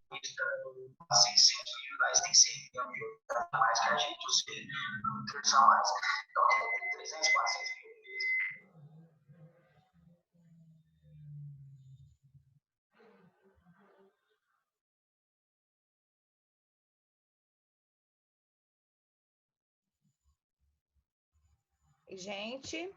Assim, sensibilidade tem sempre mais que a gente, ou seja, não interessa mais. Então, tem 300, 400 mil mesmo. Gente,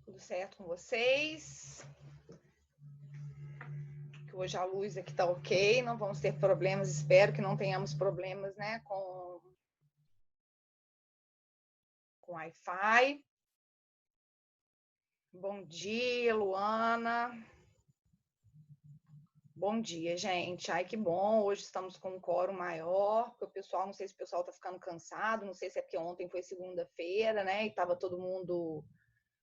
tudo certo com vocês? Que hoje a luz aqui tá ok, não vamos ter problemas, espero que não tenhamos problemas, né, com Wi-Fi. Bom dia, Luana. Bom dia, gente. Ai, que bom. Hoje estamos com um quórum maior, porque o pessoal, não sei se o pessoal está ficando cansado, não sei se é porque ontem foi segunda-feira, né? E estava todo mundo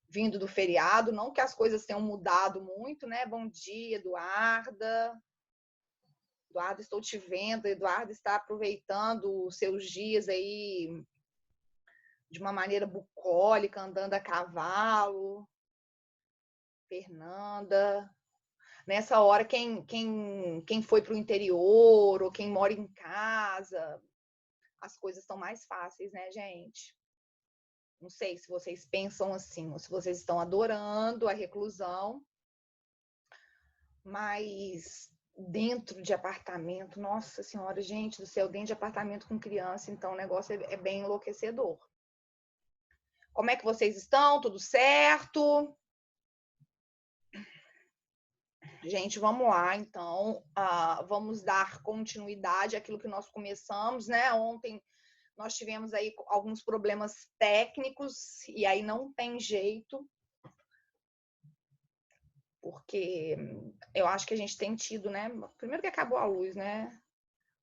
vindo do feriado. Não que as coisas tenham mudado muito, né? Bom dia, Eduarda. Eduarda, estou te vendo. Eduarda está aproveitando os seus dias aí de uma maneira bucólica, andando a cavalo. Fernanda. Nessa hora, quem foi para o interior ou quem mora em casa, as coisas estão mais fáceis, né, gente? Não sei se vocês pensam assim, ou se vocês estão adorando a reclusão, mas dentro de apartamento, nossa senhora, gente do céu, dentro de apartamento com criança, então o negócio é bem enlouquecedor. Como é que vocês estão? Tudo certo? Gente, vamos lá, então, vamos dar continuidade àquilo que nós começamos, né? Ontem nós tivemos aí alguns problemas técnicos e aí não tem jeito, porque eu acho que a gente tem tido, né? Primeiro que acabou a luz, né?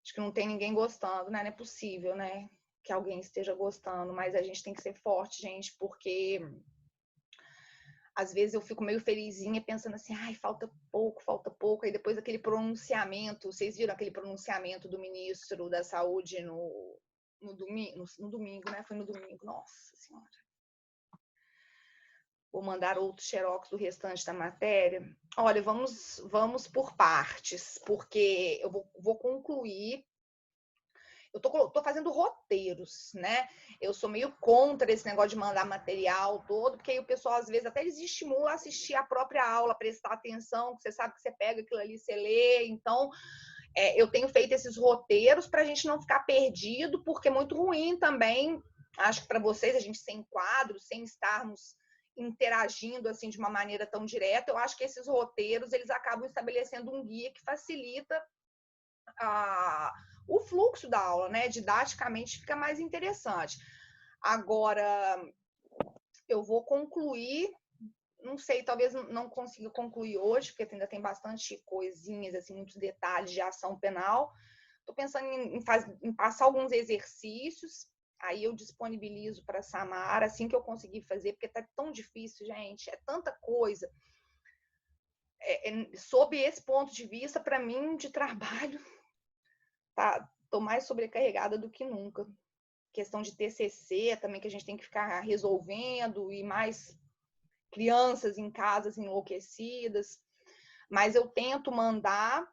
Acho que não tem ninguém gostando, né? Não é possível, né? Que alguém esteja gostando, mas a gente tem que ser forte, gente, porque às vezes eu fico meio felizinha pensando assim, ai, falta pouco, aí depois aquele pronunciamento, vocês viram aquele pronunciamento do ministro da Saúde no domingo, né? Foi no domingo, nossa senhora. Vou mandar outro xerox do restante da matéria. Olha, vamos por partes, porque eu vou concluir. Eu tô fazendo roteiros, né? Eu sou meio contra esse negócio de mandar material todo, porque aí o pessoal, às vezes, até eles estimulam a assistir a própria aula, prestar atenção, que você sabe que você pega aquilo ali, você lê. Então, eu tenho feito esses roteiros para a gente não ficar perdido, porque é muito ruim também, acho que para vocês, a gente sem quadros, sem estarmos interagindo assim de uma maneira tão direta, eu acho que esses roteiros eles acabam estabelecendo um guia que facilita o fluxo da aula, né? Didaticamente fica mais interessante. Agora, eu vou concluir, não sei, talvez não consiga concluir hoje, porque ainda tem bastante coisinhas, assim, muitos detalhes de ação penal. Estou pensando em passar alguns exercícios, aí eu disponibilizo para a Samara assim que eu conseguir fazer, porque está tão difícil, gente, é tanta coisa. Sob esse ponto de vista, para mim, de trabalho, estou mais sobrecarregada do que nunca. Questão de TCC também, que a gente tem que ficar resolvendo, e mais crianças em casas enlouquecidas. Mas eu tento mandar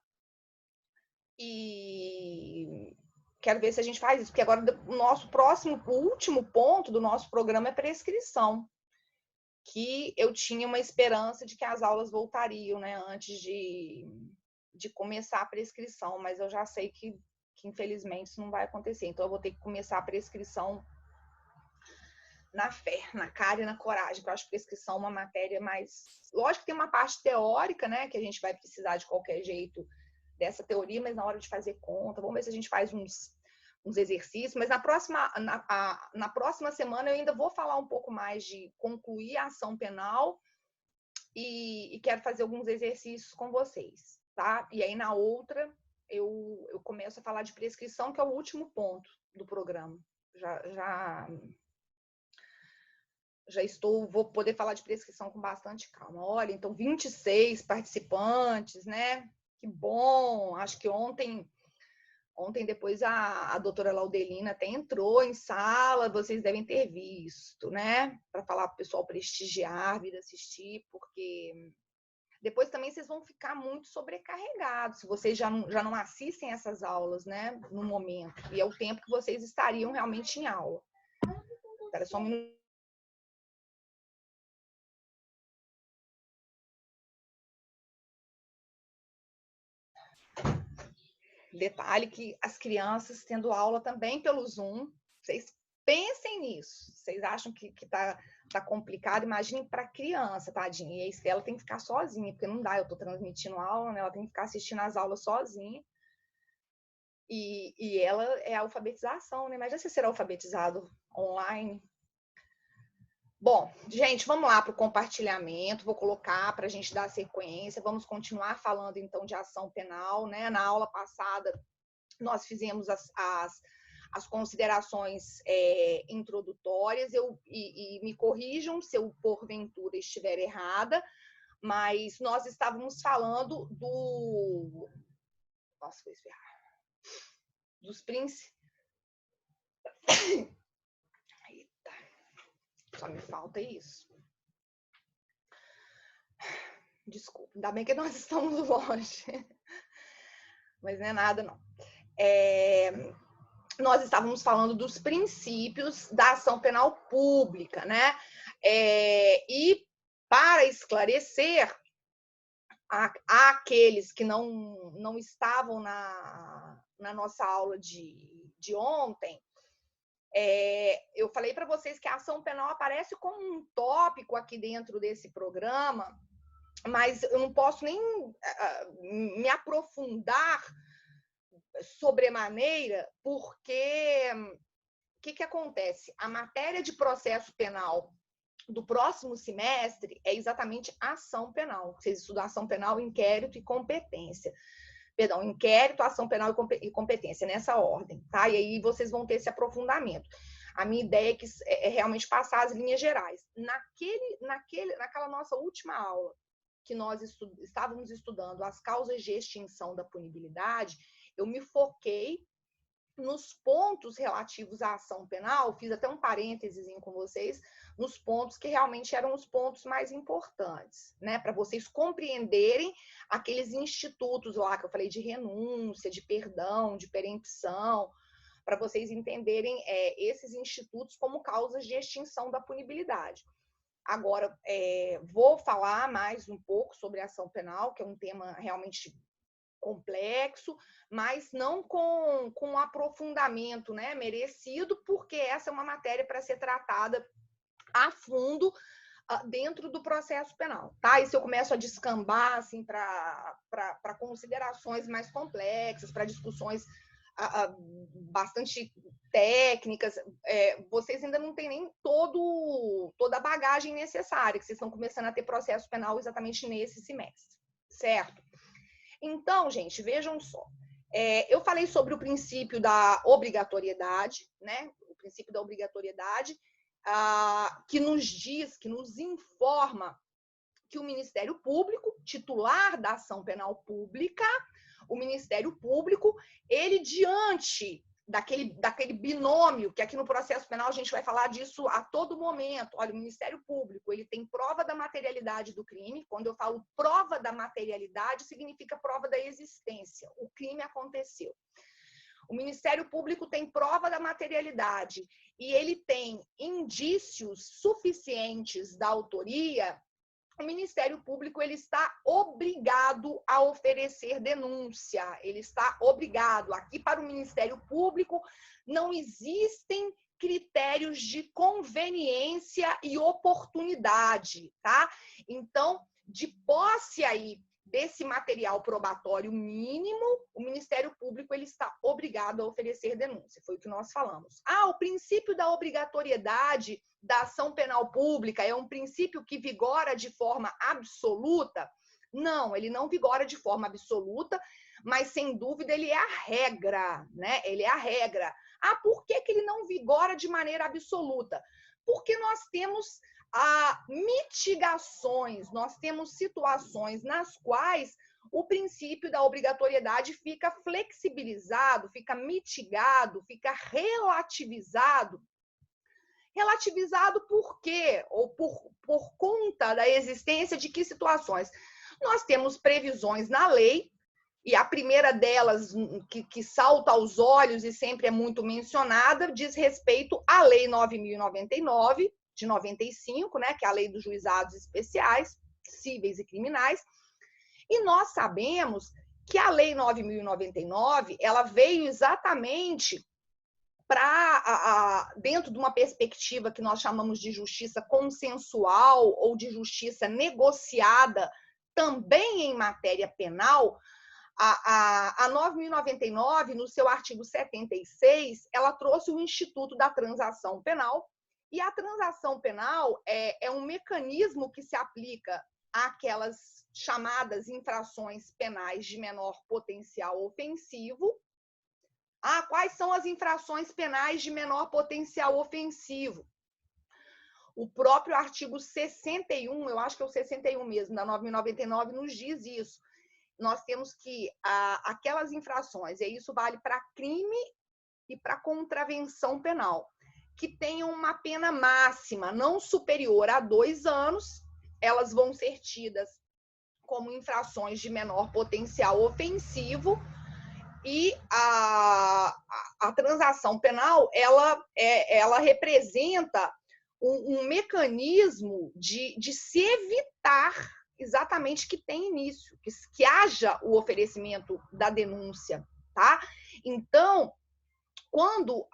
e quero ver se a gente faz isso, porque agora o nosso próximo, o último ponto do nosso programa é prescrição, que eu tinha uma esperança de que as aulas voltariam, né, antes de começar a prescrição, mas eu já sei que infelizmente isso não vai acontecer, então eu vou ter que começar a prescrição na fé, na cara e na coragem, porque eu acho que prescrição é uma matéria mais... Lógico que tem uma parte teórica, né, que a gente vai precisar de qualquer jeito dessa teoria, mas na hora de fazer conta, vamos ver se a gente faz uns exercícios, mas na próxima semana eu ainda vou falar um pouco mais de concluir a ação penal e quero fazer alguns exercícios com vocês, tá? E aí na outra eu começo a falar de prescrição, que é o último ponto do programa. Vou poder falar de prescrição com bastante calma. Olha, então 26 participantes, né? Que bom! Acho que ontem Ontem, depois, a doutora Laudelina até entrou em sala, vocês devem ter visto, né? Para falar para o pessoal prestigiar, vir assistir, porque depois também vocês vão ficar muito sobrecarregados, se vocês já não assistem essas aulas, né? No momento. E é o tempo que vocês estariam realmente em aula. Espera só um minuto. Detalhe que as crianças tendo aula também pelo Zoom, vocês pensem nisso. Vocês acham que tá complicado? Imaginem para criança, tadinha. E a Estela tem que ficar sozinha, porque não dá, eu estou transmitindo aula, né? Ela tem que ficar assistindo as aulas sozinha. E ela é a alfabetização, né? Imagina você ser alfabetizado online. Bom, gente, vamos lá para o compartilhamento. Vou colocar para a gente dar sequência. Vamos continuar falando, então, de ação penal, né? Na aula passada, nós fizemos as considerações introdutórias. E me corrijam se eu, porventura, estiver errada, mas nós estávamos falando do... Nossa, vou espirrar. Dos princípios... Só me falta isso. Desculpa, ainda bem que nós estamos longe. Mas não é nada, não. Nós estávamos falando dos princípios da ação penal pública, né? E para esclarecer àqueles que não estavam na nossa aula de ontem, eu falei para vocês que a ação penal aparece como um tópico aqui dentro desse programa, mas eu não posso nem me aprofundar sobremaneira, porque o que acontece? A matéria de processo penal do próximo semestre é exatamente ação penal. Vocês estudam ação penal, inquérito e competência. Perdão, inquérito, ação penal e competência, nessa ordem, tá? E aí vocês vão ter esse aprofundamento. A minha ideia é realmente passar as linhas gerais. Naquela nossa última aula, que nós estávamos estudando as causas de extinção da punibilidade, eu me foquei nos pontos relativos à ação penal, fiz até um parênteses com vocês, nos pontos que realmente eram os pontos mais importantes, né? Para vocês compreenderem aqueles institutos lá que eu falei de renúncia, de perdão, de perempção, para vocês entenderem esses institutos como causas de extinção da punibilidade. Agora, vou falar mais um pouco sobre a ação penal, que é um tema realmente complexo, mas não com aprofundamento, né, merecido, porque essa é uma matéria para ser tratada a fundo dentro do processo penal, tá? E se eu começo a descambar assim, para considerações mais complexas, para discussões bastante técnicas, vocês ainda não têm nem toda a bagagem necessária, que vocês estão começando a ter processo penal exatamente nesse semestre, certo? Então, gente, vejam só. Eu falei sobre o princípio da obrigatoriedade, né? O princípio da obrigatoriedade, que nos diz, que nos informa que o Ministério Público, titular da ação penal pública, o Ministério Público, ele diante daquele binômio, que aqui no processo penal a gente vai falar disso a todo momento. Olha, o Ministério Público, ele tem prova da materialidade do crime. Quando eu falo prova da materialidade, significa prova da existência. O crime aconteceu. O Ministério Público tem prova da materialidade e ele tem indícios suficientes da autoria. O Ministério Público ele está obrigado a oferecer denúncia, ele está obrigado. Aqui para o Ministério Público não existem critérios de conveniência e oportunidade, tá? Então, de posse aí desse material probatório mínimo, o Ministério Público ele está obrigado a oferecer denúncia, foi o que nós falamos. O princípio da obrigatoriedade da ação penal pública é um princípio que vigora de forma absoluta? Não, ele não vigora de forma absoluta, mas sem dúvida ele é a regra, né? Ele é a regra. Por que ele não vigora de maneira absoluta? Porque nós temos mitigações, nós temos situações nas quais o princípio da obrigatoriedade fica flexibilizado, fica mitigado, fica relativizado. Relativizado por quê? Ou por conta da existência de que situações? Nós temos previsões na lei, e a primeira delas, que salta aos olhos e sempre é muito mencionada, diz respeito à Lei 9.099, de 95, né, que é a Lei dos Juizados Especiais, Cíveis e Criminais. E nós sabemos que a Lei 9.099, ela veio exatamente para, dentro de uma perspectiva que nós chamamos de justiça consensual ou de justiça negociada, também em matéria penal, a 9.099, no seu artigo 76, ela trouxe o Instituto da Transação Penal, e a transação penal é um mecanismo que se aplica àquelas chamadas infrações penais de menor potencial ofensivo. Quais são as infrações penais de menor potencial ofensivo? O próprio artigo 61, eu acho que é o 61 mesmo, da 9.099, nos diz isso. Nós temos que aquelas infrações, e isso vale para crime e para contravenção penal, que tenham uma pena máxima não superior a 2 anos, elas vão ser tidas como infrações de menor potencial ofensivo, e a transação penal, ela representa um mecanismo de se evitar exatamente que tem início, que haja o oferecimento da denúncia, tá? Então, quando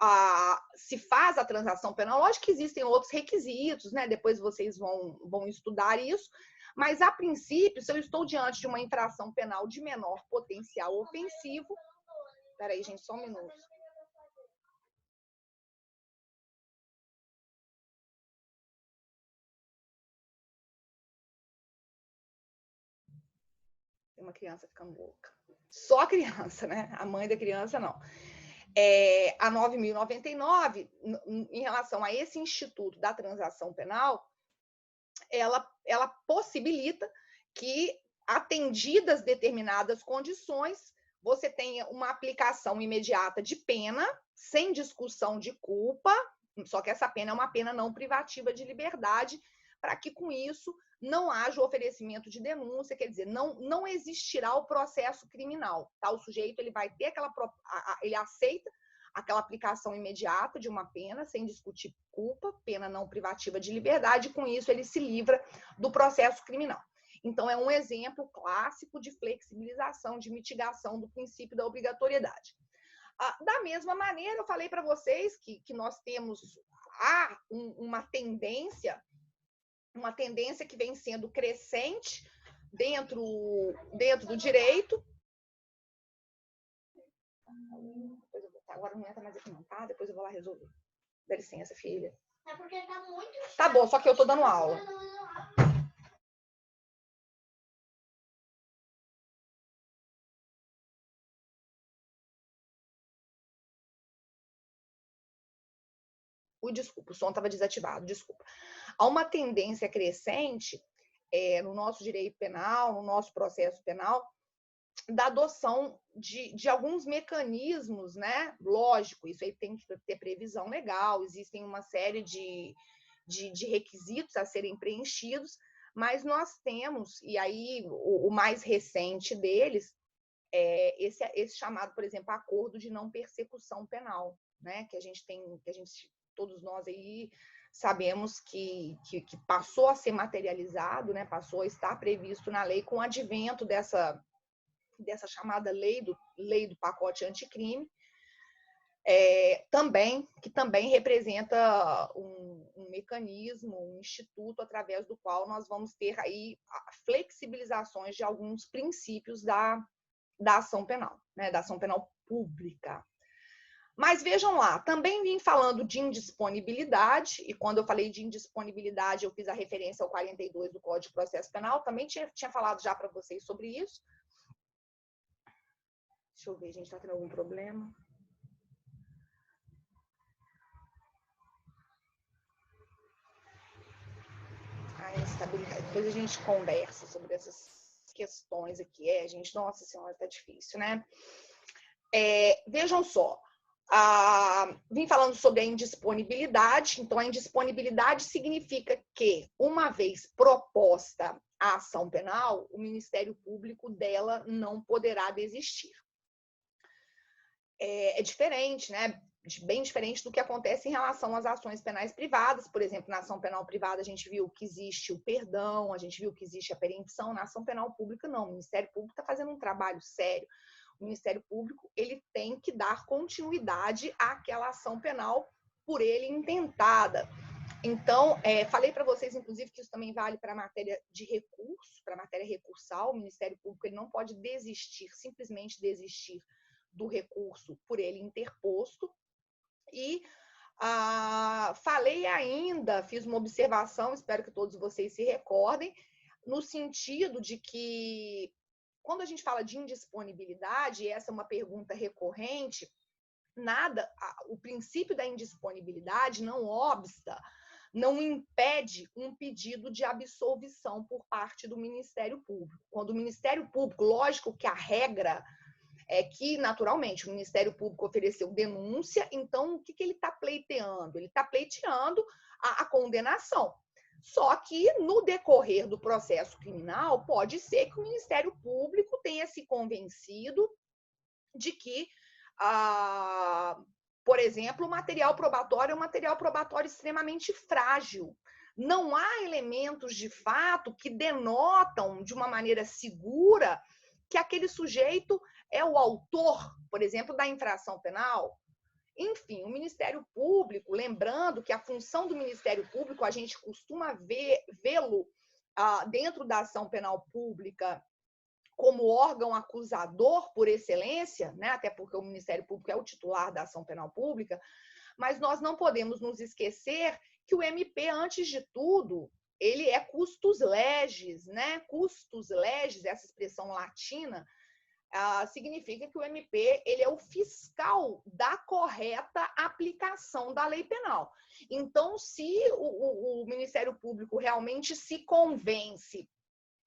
se faz a transação penal, lógico que existem outros requisitos, né? Depois vocês vão estudar isso, mas, a princípio, se eu estou diante de uma infração penal de menor potencial ofensivo... Peraí, gente, só um minuto. Tem uma criança ficando louca. Só a criança, né? A mãe da criança, não. A 9.099, em relação a esse Instituto da Transação Penal, ela possibilita que, atendidas determinadas condições, você tenha uma aplicação imediata de pena, sem discussão de culpa, só que essa pena é uma pena não privativa de liberdade, para que, com isso, não haja o oferecimento de denúncia, quer dizer, não existirá o processo criminal, tá? O sujeito, ele vai ter ele aceita aquela aplicação imediata de uma pena, sem discutir culpa, pena não privativa de liberdade, e com isso ele se livra do processo criminal. Então, é um exemplo clássico de flexibilização, de mitigação do princípio da obrigatoriedade. Da mesma maneira, eu falei para vocês que nós temos uma tendência que vem sendo crescente dentro do direito. Agora não entra mais aqui não, tá? Depois eu vou lá resolver. Dá licença, filha. É porque tá muito... Tá bom, só que eu tô dando aula. Desculpa, o som estava desativado, desculpa. Há uma tendência crescente no nosso direito penal, no nosso processo penal, da adoção de alguns mecanismos, né? Lógico, isso aí tem que ter previsão legal, existem uma série de requisitos a serem preenchidos, mas nós temos, e aí o mais recente deles, esse chamado, por exemplo, acordo de não persecução penal, né? Que a gente todos nós aí sabemos que passou a ser materializado, né? Passou a estar previsto na lei com o advento dessa chamada lei do pacote anticrime, que também representa um mecanismo, um instituto através do qual nós vamos ter aí flexibilizações de alguns princípios da ação penal, né? Da ação penal pública. Mas vejam lá, também vim falando de indisponibilidade, e quando eu falei de indisponibilidade, eu fiz a referência ao 42 do Código de Processo Penal, também tinha falado já para vocês sobre isso. Deixa eu ver, gente, está tendo algum problema? Instabilidade. Depois a gente conversa sobre essas questões aqui. Gente, nossa senhora, tá difícil, né? Vejam só. Vim falando sobre a indisponibilidade. Então, a indisponibilidade significa que, uma vez proposta a ação penal, o Ministério Público dela não poderá desistir. É diferente, né? Bem diferente do que acontece em relação às ações penais privadas. Por exemplo, na ação penal privada, a gente viu que existe o perdão, a gente viu que existe a perempção. Na ação penal pública, não. O Ministério Público está fazendo um trabalho sério. O Ministério Público ele tem que dar continuidade àquela ação penal por ele intentada. Então, falei para vocês, inclusive, que isso também vale para a matéria de recurso, para a matéria recursal. O Ministério Público ele não pode desistir, simplesmente desistir do recurso por ele interposto. E falei ainda, fiz uma observação, espero que todos vocês se recordem, no sentido de que, quando a gente fala de indisponibilidade, e essa é uma pergunta recorrente, o princípio da indisponibilidade não obsta, não impede um pedido de absolvição por parte do Ministério Público. Quando o Ministério Público, lógico que a regra é que, naturalmente, o Ministério Público ofereceu denúncia, então o que ele está pleiteando? Ele está pleiteando a condenação. Só que, no decorrer do processo criminal, pode ser que o Ministério Público tenha se convencido de que, por exemplo, o material probatório é um material probatório extremamente frágil. Não há elementos de fato que denotam de uma maneira segura que aquele sujeito é o autor, por exemplo, da infração penal. Enfim, o Ministério Público, lembrando que a função do Ministério Público, a gente costuma vê-lo dentro da ação penal pública como órgão acusador por excelência, né? Até porque o Ministério Público é o titular da ação penal pública, mas nós não podemos nos esquecer que o MP, antes de tudo, ele é custos legis, né? Custos legis, essa expressão latina, significa que o MP ele é o fiscal da correta aplicação da lei penal. Então, se o Ministério Público realmente se convence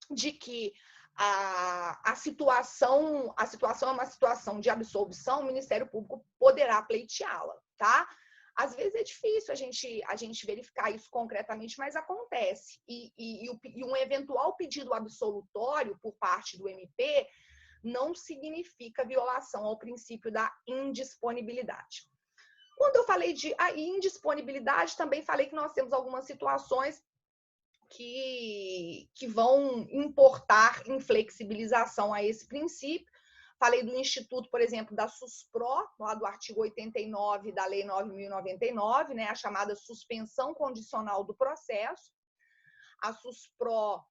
de que a situação é uma situação de absolvição, o Ministério Público poderá pleiteá-la, tá? Às vezes é difícil a gente verificar isso concretamente, mas acontece. E um eventual pedido absolutório por parte do MP não significa violação ao princípio da indisponibilidade. Quando eu falei de indisponibilidade, também falei que nós temos algumas situações que vão importar inflexibilização a esse princípio. Falei do Instituto, por exemplo, da SUSPRO, lá do artigo 89 da Lei 9.099, né, a chamada suspensão condicional do processo. A SUSPRO,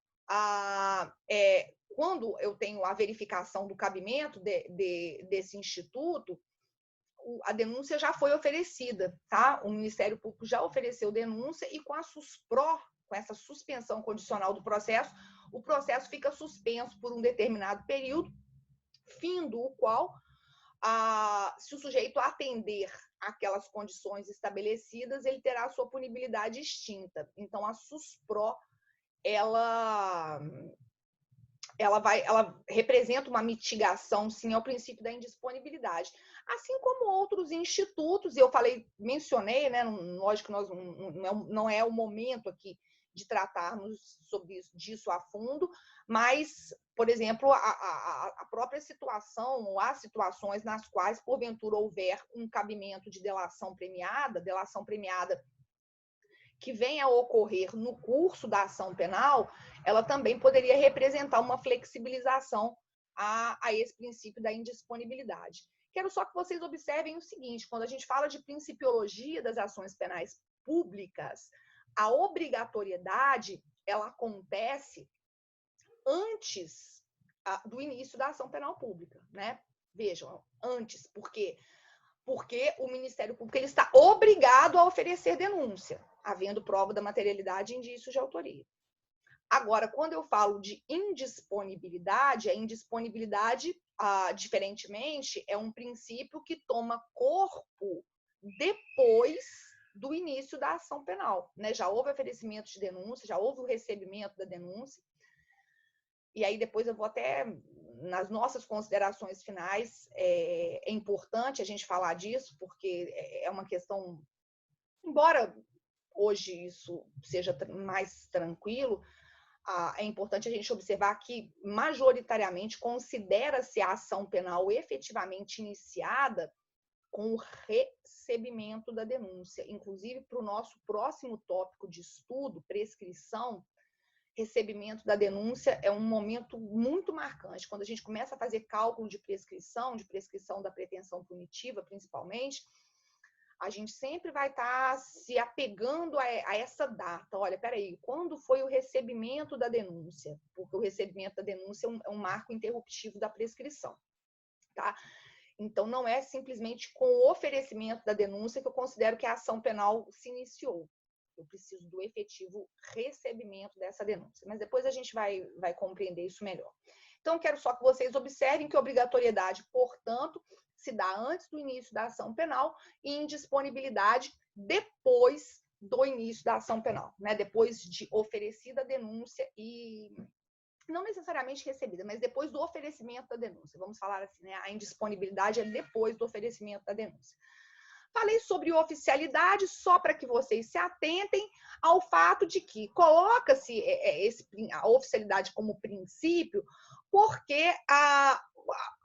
quando eu tenho a verificação do cabimento desse instituto, a denúncia já foi oferecida, tá? O Ministério Público já ofereceu denúncia e com a SUSPRO, com essa suspensão condicional do processo, o processo fica suspenso por um determinado período, findo o qual, se o sujeito atender aquelas condições estabelecidas, ele terá a sua punibilidade extinta. Então, a SUSPRO, ela representa uma mitigação, sim, ao princípio da indisponibilidade. Assim como outros institutos, e eu mencionei, né, lógico que não é o momento aqui de tratarmos disso a fundo, mas, por exemplo, a própria situação, ou há situações nas quais, porventura, houver um cabimento de delação premiada que venha a ocorrer no curso da ação penal, ela também poderia representar uma flexibilização a esse princípio da indisponibilidade. Quero só que vocês observem o seguinte: quando a gente fala de principiologia das ações penais públicas, a obrigatoriedade ela acontece antes do início da ação penal pública, né? Vejam, antes, porque o Ministério Público ele está obrigado a oferecer denúncia, havendo prova da materialidade e indícios de autoria. Agora, quando eu falo de indisponibilidade, a indisponibilidade, diferentemente, é um princípio que toma corpo depois do início da ação penal, né? Já houve oferecimento de denúncia, já houve o recebimento da denúncia. e aí depois eu vou até, nas nossas considerações finais, é importante a gente falar disso, porque é uma questão, embora hoje isso seja mais tranquilo, é importante a gente observar que, majoritariamente, considera-se a ação penal efetivamente iniciada com o recebimento da denúncia. Inclusive, para o nosso próximo tópico de estudo, prescrição, recebimento da denúncia é um momento muito marcante. Quando a gente começa a fazer cálculo de prescrição da pretensão punitiva, principalmente, a gente sempre vai estar se apegando a essa data. Olha, peraí, quando foi o recebimento da denúncia? Porque o recebimento da denúncia é um marco interruptivo da prescrição, tá? Então, não é simplesmente com o oferecimento da denúncia que eu considero que a ação penal se iniciou. Eu preciso do efetivo recebimento dessa denúncia. Mas depois a gente vai compreender isso melhor. Então, quero só que vocês observem que a obrigatoriedade, portanto, se dá antes do início da ação penal e indisponibilidade depois do início da ação penal, né? Depois de oferecida a denúncia e não necessariamente recebida, mas depois do oferecimento da denúncia. Vamos falar assim, né? A indisponibilidade é depois do oferecimento da denúncia. Falei sobre oficialidade só para que vocês se atentem ao fato de que coloca-se a oficialidade como princípio porque a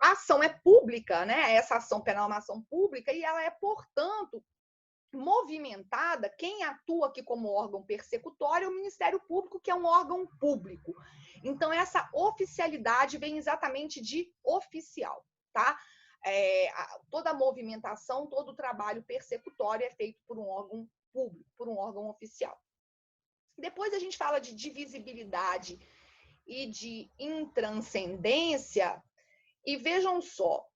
ação é pública, né? Essa ação penal é uma ação pública e ela é, portanto, movimentada. Quem atua aqui como órgão persecutório é o Ministério Público, que é um órgão público. Então, essa oficialidade vem exatamente de oficial, tá? Toda a movimentação, todo o trabalho persecutório é feito por um órgão público, por um órgão oficial. Depois a gente fala de divisibilidade e de intranscendência, e vejam só,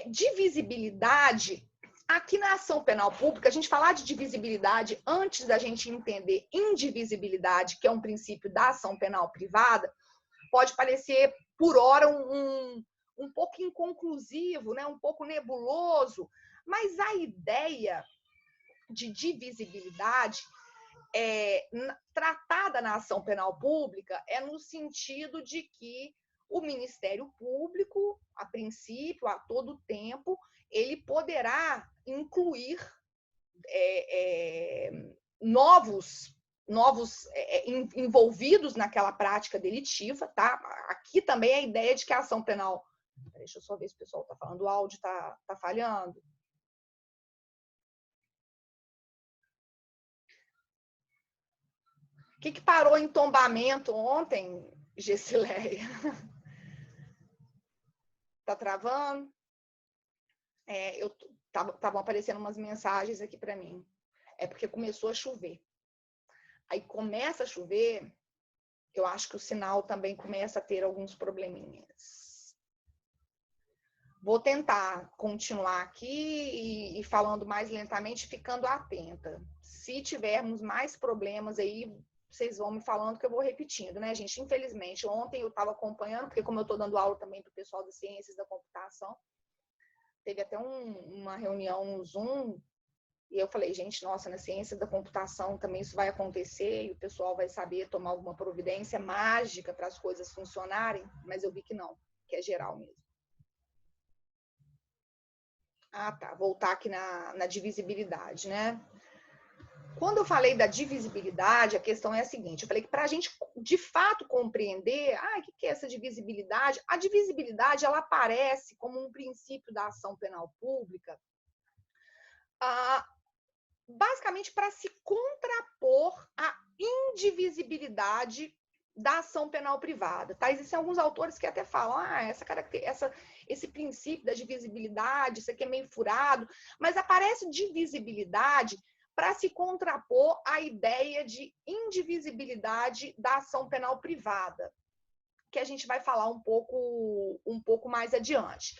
divisibilidade, aqui na ação penal pública, a gente falar de divisibilidade antes da gente entender indivisibilidade, que é um princípio da ação penal privada, pode parecer, por hora, um pouco inconclusivo, né? Um pouco nebuloso, mas a ideia de divisibilidade tratada na ação penal pública é no sentido de que o Ministério Público, a princípio, a todo tempo, ele poderá incluir novos envolvidos naquela prática delitiva, tá? Aqui também a ideia de que a ação penal... Deixa eu só ver se o pessoal está falando, o áudio está falhando. O que parou em tombamento ontem, Gessileia? Tá travando? Estavam aparecendo umas mensagens aqui para mim. É porque começou a chover. Aí começa a chover, eu acho que o sinal também começa a ter alguns probleminhas. Vou tentar continuar aqui e falando mais lentamente, ficando atenta. Se tivermos mais problemas aí, vocês vão me falando que eu vou repetindo, né, gente? Infelizmente, ontem eu estava acompanhando, porque como eu estou dando aula também para o pessoal das ciências da computação, teve até uma reunião no Zoom, e eu falei, gente, nossa, na ciência da computação também isso vai acontecer, e o pessoal vai saber tomar alguma providência mágica para as coisas funcionarem, mas eu vi que não, que é geral mesmo. Ah, tá, voltar aqui na divisibilidade, né? Quando eu falei da divisibilidade, a questão é a seguinte, eu falei que para a gente, de fato, compreender, o que é essa divisibilidade? A divisibilidade, ela aparece como um princípio da ação penal pública, basicamente para se contrapor à indivisibilidade da ação penal privada. Tá? Existem alguns autores que até falam, esse princípio da divisibilidade, isso aqui é meio furado, mas aparece divisibilidade para se contrapor à ideia de indivisibilidade da ação penal privada, que a gente vai falar um pouco mais adiante.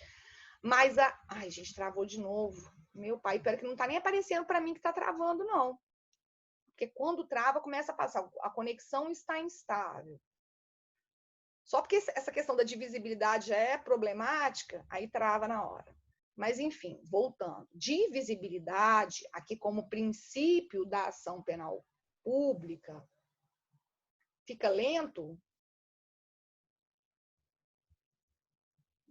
Mas ai, gente, travou de novo. Meu pai, pera que não está nem aparecendo para mim que está travando, não. Porque quando trava, começa a passar. A conexão está instável. Só porque essa questão da divisibilidade é problemática, aí trava na hora. Mas, enfim, voltando. Divisibilidade, aqui como princípio da ação penal pública, fica lento?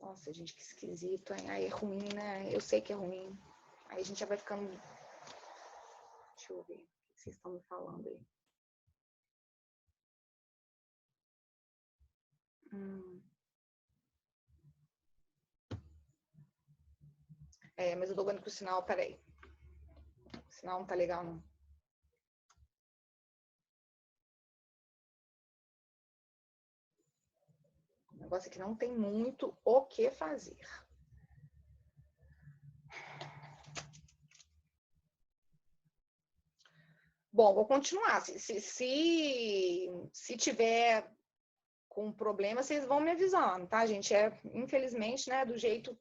Nossa, gente, que esquisito, hein? Aí é ruim, né? Eu sei que é ruim. Aí a gente já vai ficando... Deixa eu ver o que vocês estão me falando aí. Mas eu tô vendo que o sinal... Peraí. O sinal não tá legal, não. O negócio aqui não tem muito o que fazer. Bom, vou continuar. Se tiver com problema, vocês vão me avisando, tá, gente? Infelizmente, né, do jeito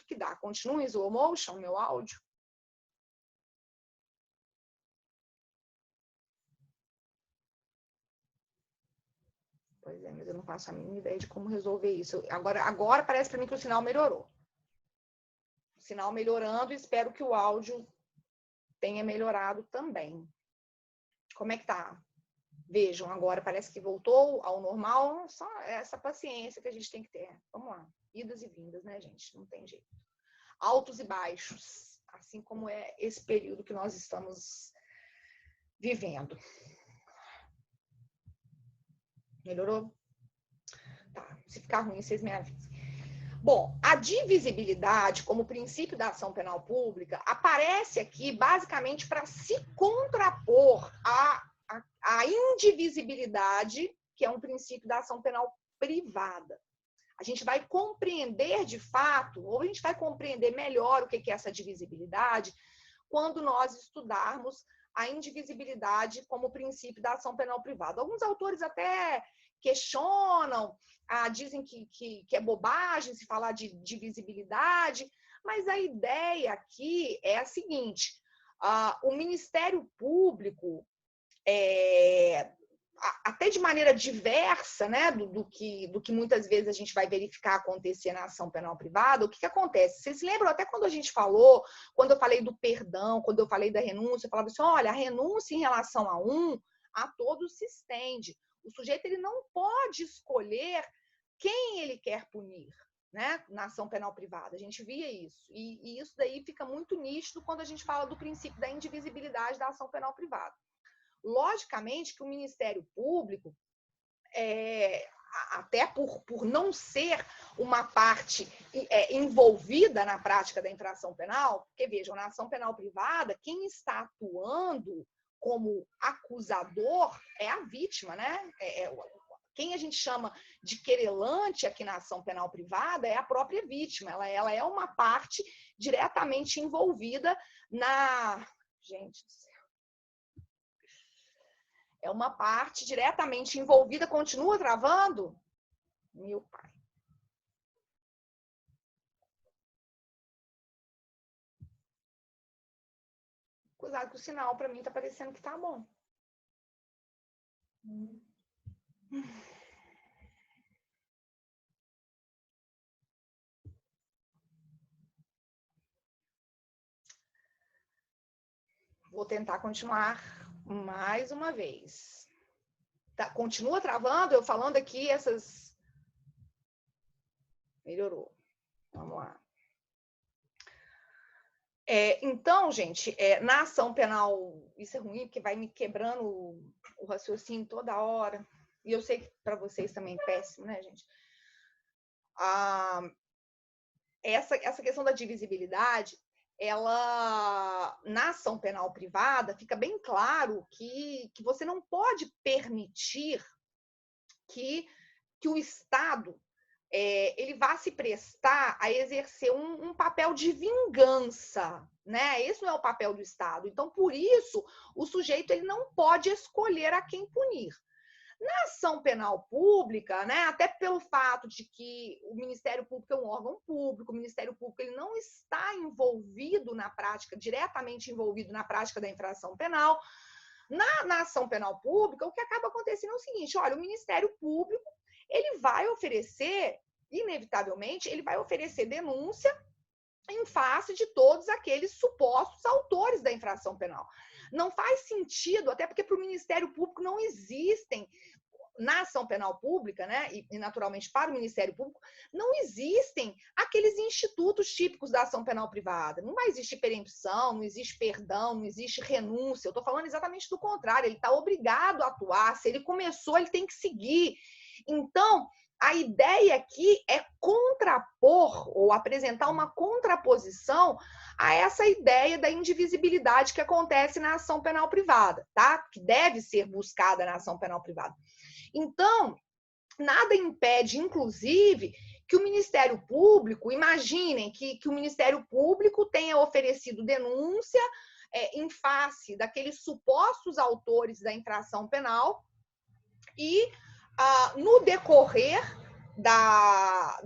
que dá. Continua em slow motion, meu áudio. Pois é, mas eu não faço a mínima ideia de como resolver isso. Agora parece para mim que o sinal melhorou. O sinal melhorando, espero que o áudio tenha melhorado também. Como é que tá? Vejam, agora parece que voltou ao normal. Só essa paciência que a gente tem que ter. Vamos lá. Idas e vindas, né, gente? Não tem jeito. Altos e baixos, assim como é esse período que nós estamos vivendo. Melhorou? Tá. Se ficar ruim, vocês me avisem. Bom, a divisibilidade como princípio da ação penal pública aparece aqui basicamente para se contrapor à indivisibilidade, que é um princípio da ação penal privada. A gente vai compreender de fato, ou a gente vai compreender melhor o que é essa divisibilidade, quando nós estudarmos a indivisibilidade como princípio da ação penal privada. Alguns autores até questionam, dizem que é bobagem se falar de divisibilidade, mas a ideia aqui é a seguinte: o Ministério Público, até de maneira diversa, né, do que muitas vezes a gente vai verificar acontecer na ação penal privada, o que acontece? Vocês lembram até quando a gente falou, quando eu falei do perdão, quando eu falei da renúncia, eu falava assim, olha, a renúncia em relação a todos se estende. O sujeito ele não pode escolher quem ele quer punir, né, na ação penal privada. A gente via isso. E isso daí fica muito nítido quando a gente fala do princípio da indivisibilidade da ação penal privada. Logicamente que o Ministério Público, até por não ser uma parte envolvida na prática da infração penal, porque vejam, na ação penal privada, quem está atuando como acusador é a vítima, né? Quem a gente chama de querelante aqui na ação penal privada é a própria vítima. Ela é uma parte diretamente envolvida na... Gente do céu. É uma parte diretamente envolvida. Continua travando? Meu pai. Cuidado que o sinal para mim tá parecendo que tá bom. Vou tentar continuar mais uma vez. Tá, continua travando? Eu falando aqui essas... Melhorou. Vamos lá. Então, gente, na ação penal, isso é ruim, porque vai me quebrando o raciocínio toda hora. E eu sei que para vocês também é péssimo, né, gente? Essa questão da divisibilidade, ela, na ação penal privada, fica bem claro que você não pode permitir que o Estado ele vá se prestar a exercer um papel de vingança, né? Esse não é o papel do Estado. Então, por isso, o sujeito ele não pode escolher a quem punir. Na ação penal pública, né, até pelo fato de que o Ministério Público é um órgão público, o Ministério Público ele não está envolvido na prática, diretamente envolvido na prática da infração penal, na ação penal pública, o que acaba acontecendo é o seguinte, olha, o Ministério Público ele vai oferecer, inevitavelmente, ele vai oferecer denúncia em face de todos aqueles supostos autores da infração penal. Não faz sentido, até porque para o Ministério Público não existem na ação penal pública, né, e naturalmente para o Ministério Público, não existem aqueles institutos típicos da ação penal privada. Não vai existir perempção, não existe perdão, não existe renúncia. Eu estou falando exatamente do contrário, ele está obrigado a atuar. Se ele começou, ele tem que seguir. Então, a ideia aqui é contrapor ou apresentar uma contraposição a essa ideia da indivisibilidade que acontece na ação penal privada, tá? Que deve ser buscada na ação penal privada. Então, nada impede, inclusive, que o Ministério Público, imaginem que o Ministério Público tenha oferecido denúncia em face daqueles supostos autores da infração penal e, no decorrer da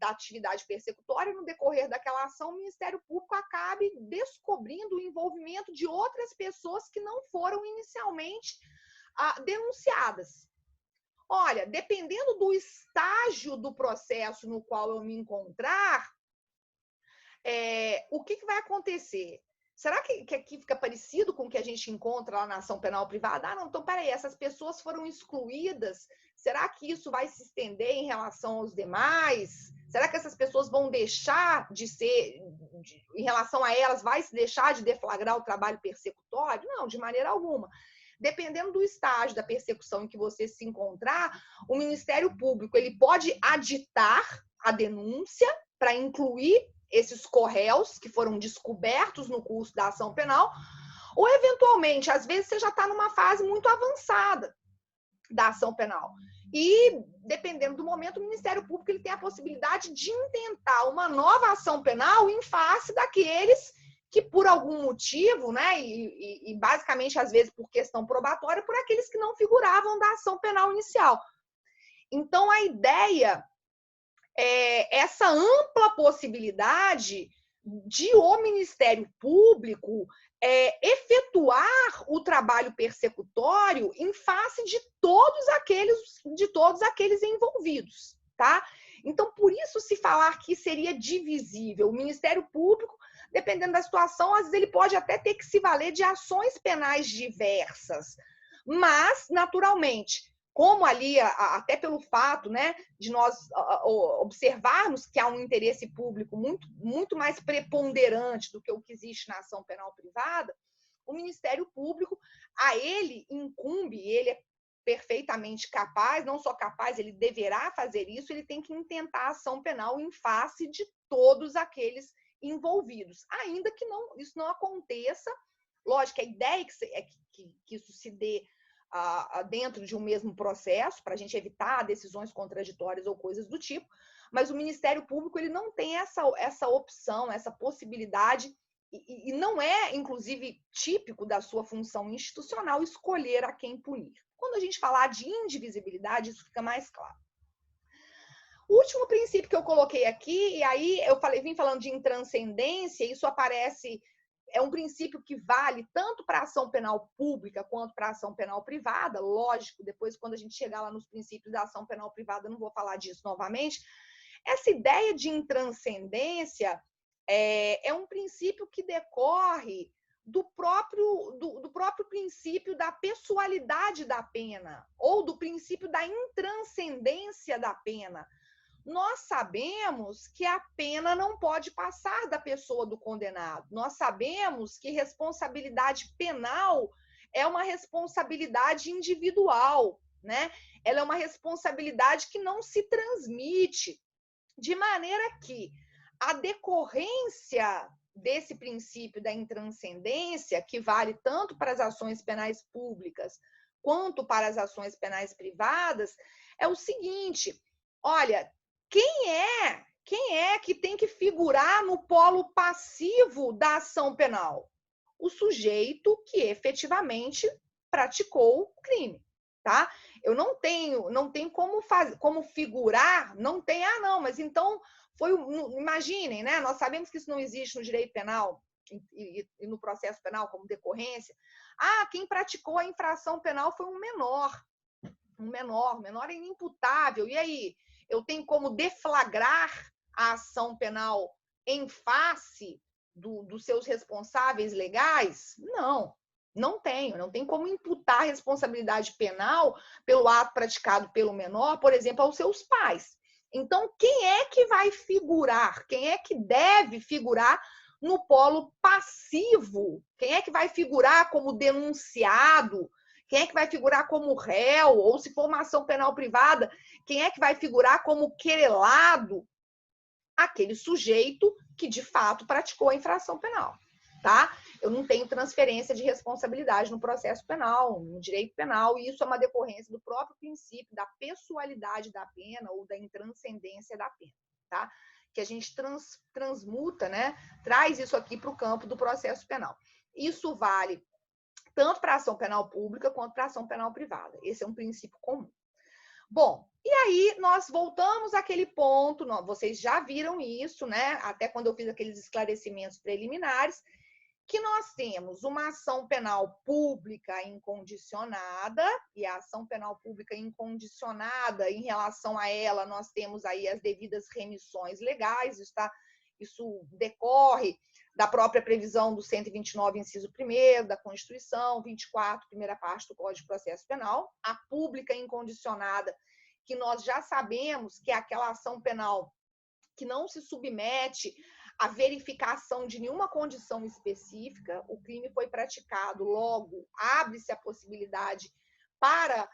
atividade persecutória, no decorrer daquela ação, o Ministério Público acabe descobrindo o envolvimento de outras pessoas que não foram inicialmente denunciadas. Olha, dependendo do estágio do processo no qual eu me encontrar, o que vai acontecer? Será que aqui fica parecido com o que a gente encontra lá na ação penal privada? Ah, não, então peraí, essas pessoas foram excluídas. Será que isso vai se estender em relação aos demais? Será que essas pessoas vão deixar de ser, em relação a elas, vai se deixar de deflagrar o trabalho persecutório? Não, de maneira alguma. Dependendo do estágio da persecução em que você se encontrar, o Ministério Público ele pode aditar a denúncia para incluir esses corréus que foram descobertos no curso da ação penal, ou eventualmente, às vezes você já está numa fase muito avançada da ação penal. E, dependendo do momento, o Ministério Público ele tem a possibilidade de intentar uma nova ação penal em face daqueles que, por algum motivo, né, e basicamente, às vezes, por questão probatória, por aqueles que não figuravam da ação penal inicial. Então, a ideia é essa ampla possibilidade de o Ministério Público efetuar o trabalho persecutório em face de todos aqueles envolvidos, tá? Então, por isso se falar que seria divisível. O Ministério Público, dependendo da situação, às vezes ele pode até ter que se valer de ações penais diversas, mas, naturalmente, como ali, até pelo fato, né, de nós observarmos que há um interesse público muito mais preponderante do que o que existe na ação penal privada, o Ministério Público, a ele incumbe, ele é perfeitamente capaz, não só capaz, ele deverá fazer isso, ele tem que intentar a ação penal em face de todos aqueles envolvidos, ainda que isso não aconteça. Lógico, a ideia é que isso se dê dentro de um mesmo processo, para a gente evitar decisões contraditórias ou coisas do tipo, mas o Ministério Público ele não tem essa opção, essa possibilidade, e não é, inclusive, típico da sua função institucional escolher a quem punir. Quando a gente falar de indivisibilidade, isso fica mais claro. O último princípio que eu coloquei aqui, e aí eu vim falando de intranscendência, isso aparece... É um princípio que vale tanto para a ação penal pública quanto para a ação penal privada. Lógico, depois, quando a gente chegar lá nos princípios da ação penal privada, eu não vou falar disso novamente. Essa ideia de intranscendência é um princípio que decorre do próprio princípio da pessoalidade da pena, ou do princípio da intranscendência da pena. Nós sabemos que a pena não pode passar da pessoa do condenado. Nós sabemos que responsabilidade penal é uma responsabilidade individual, né? Ela é uma responsabilidade que não se transmite, de maneira que a decorrência desse princípio da intranscendência, que vale tanto para as ações penais públicas quanto para as ações penais privadas, é o seguinte: olha, quem é que tem que figurar no polo passivo da ação penal? O sujeito que efetivamente praticou o crime, tá? Eu não tenho como figurar, não tem, não, mas então imaginem, né? Nós sabemos que isso não existe no direito penal e no processo penal como decorrência. Quem praticou a infração penal foi um menor é inimputável. E aí? Eu tenho como deflagrar a ação penal em face dos seus responsáveis legais? Não. Não tem como imputar responsabilidade penal pelo ato praticado pelo menor, por exemplo, aos seus pais. Então, quem é que vai figurar? Quem é que deve figurar no polo passivo? Quem é que vai figurar como denunciado? Quem é que vai figurar como réu? Ou se for uma ação penal privada, quem é que vai figurar como querelado? Aquele sujeito que de fato praticou a infração penal, tá? Eu não tenho transferência de responsabilidade no processo penal, no direito penal, e isso é uma decorrência do próprio princípio da pessoalidade da pena ou da intranscendência da pena, tá? Que a gente transmuta, né? Traz isso aqui para o campo do processo penal. Isso vale tanto para a ação penal pública quanto para a ação penal privada. Esse é um princípio comum. Bom, e aí nós voltamos àquele ponto, vocês já viram isso, né? Até quando eu fiz aqueles esclarecimentos preliminares, que nós temos uma ação penal pública incondicionada, e a ação penal pública incondicionada, em relação a ela, nós temos aí as devidas remissões legais, isso decorre da própria previsão do 129, inciso 1º, da Constituição, 24, primeira parte do Código de Processo Penal. A pública incondicionada, que nós já sabemos que é aquela ação penal que não se submete à verificação de nenhuma condição específica, o crime foi praticado, logo abre-se a possibilidade para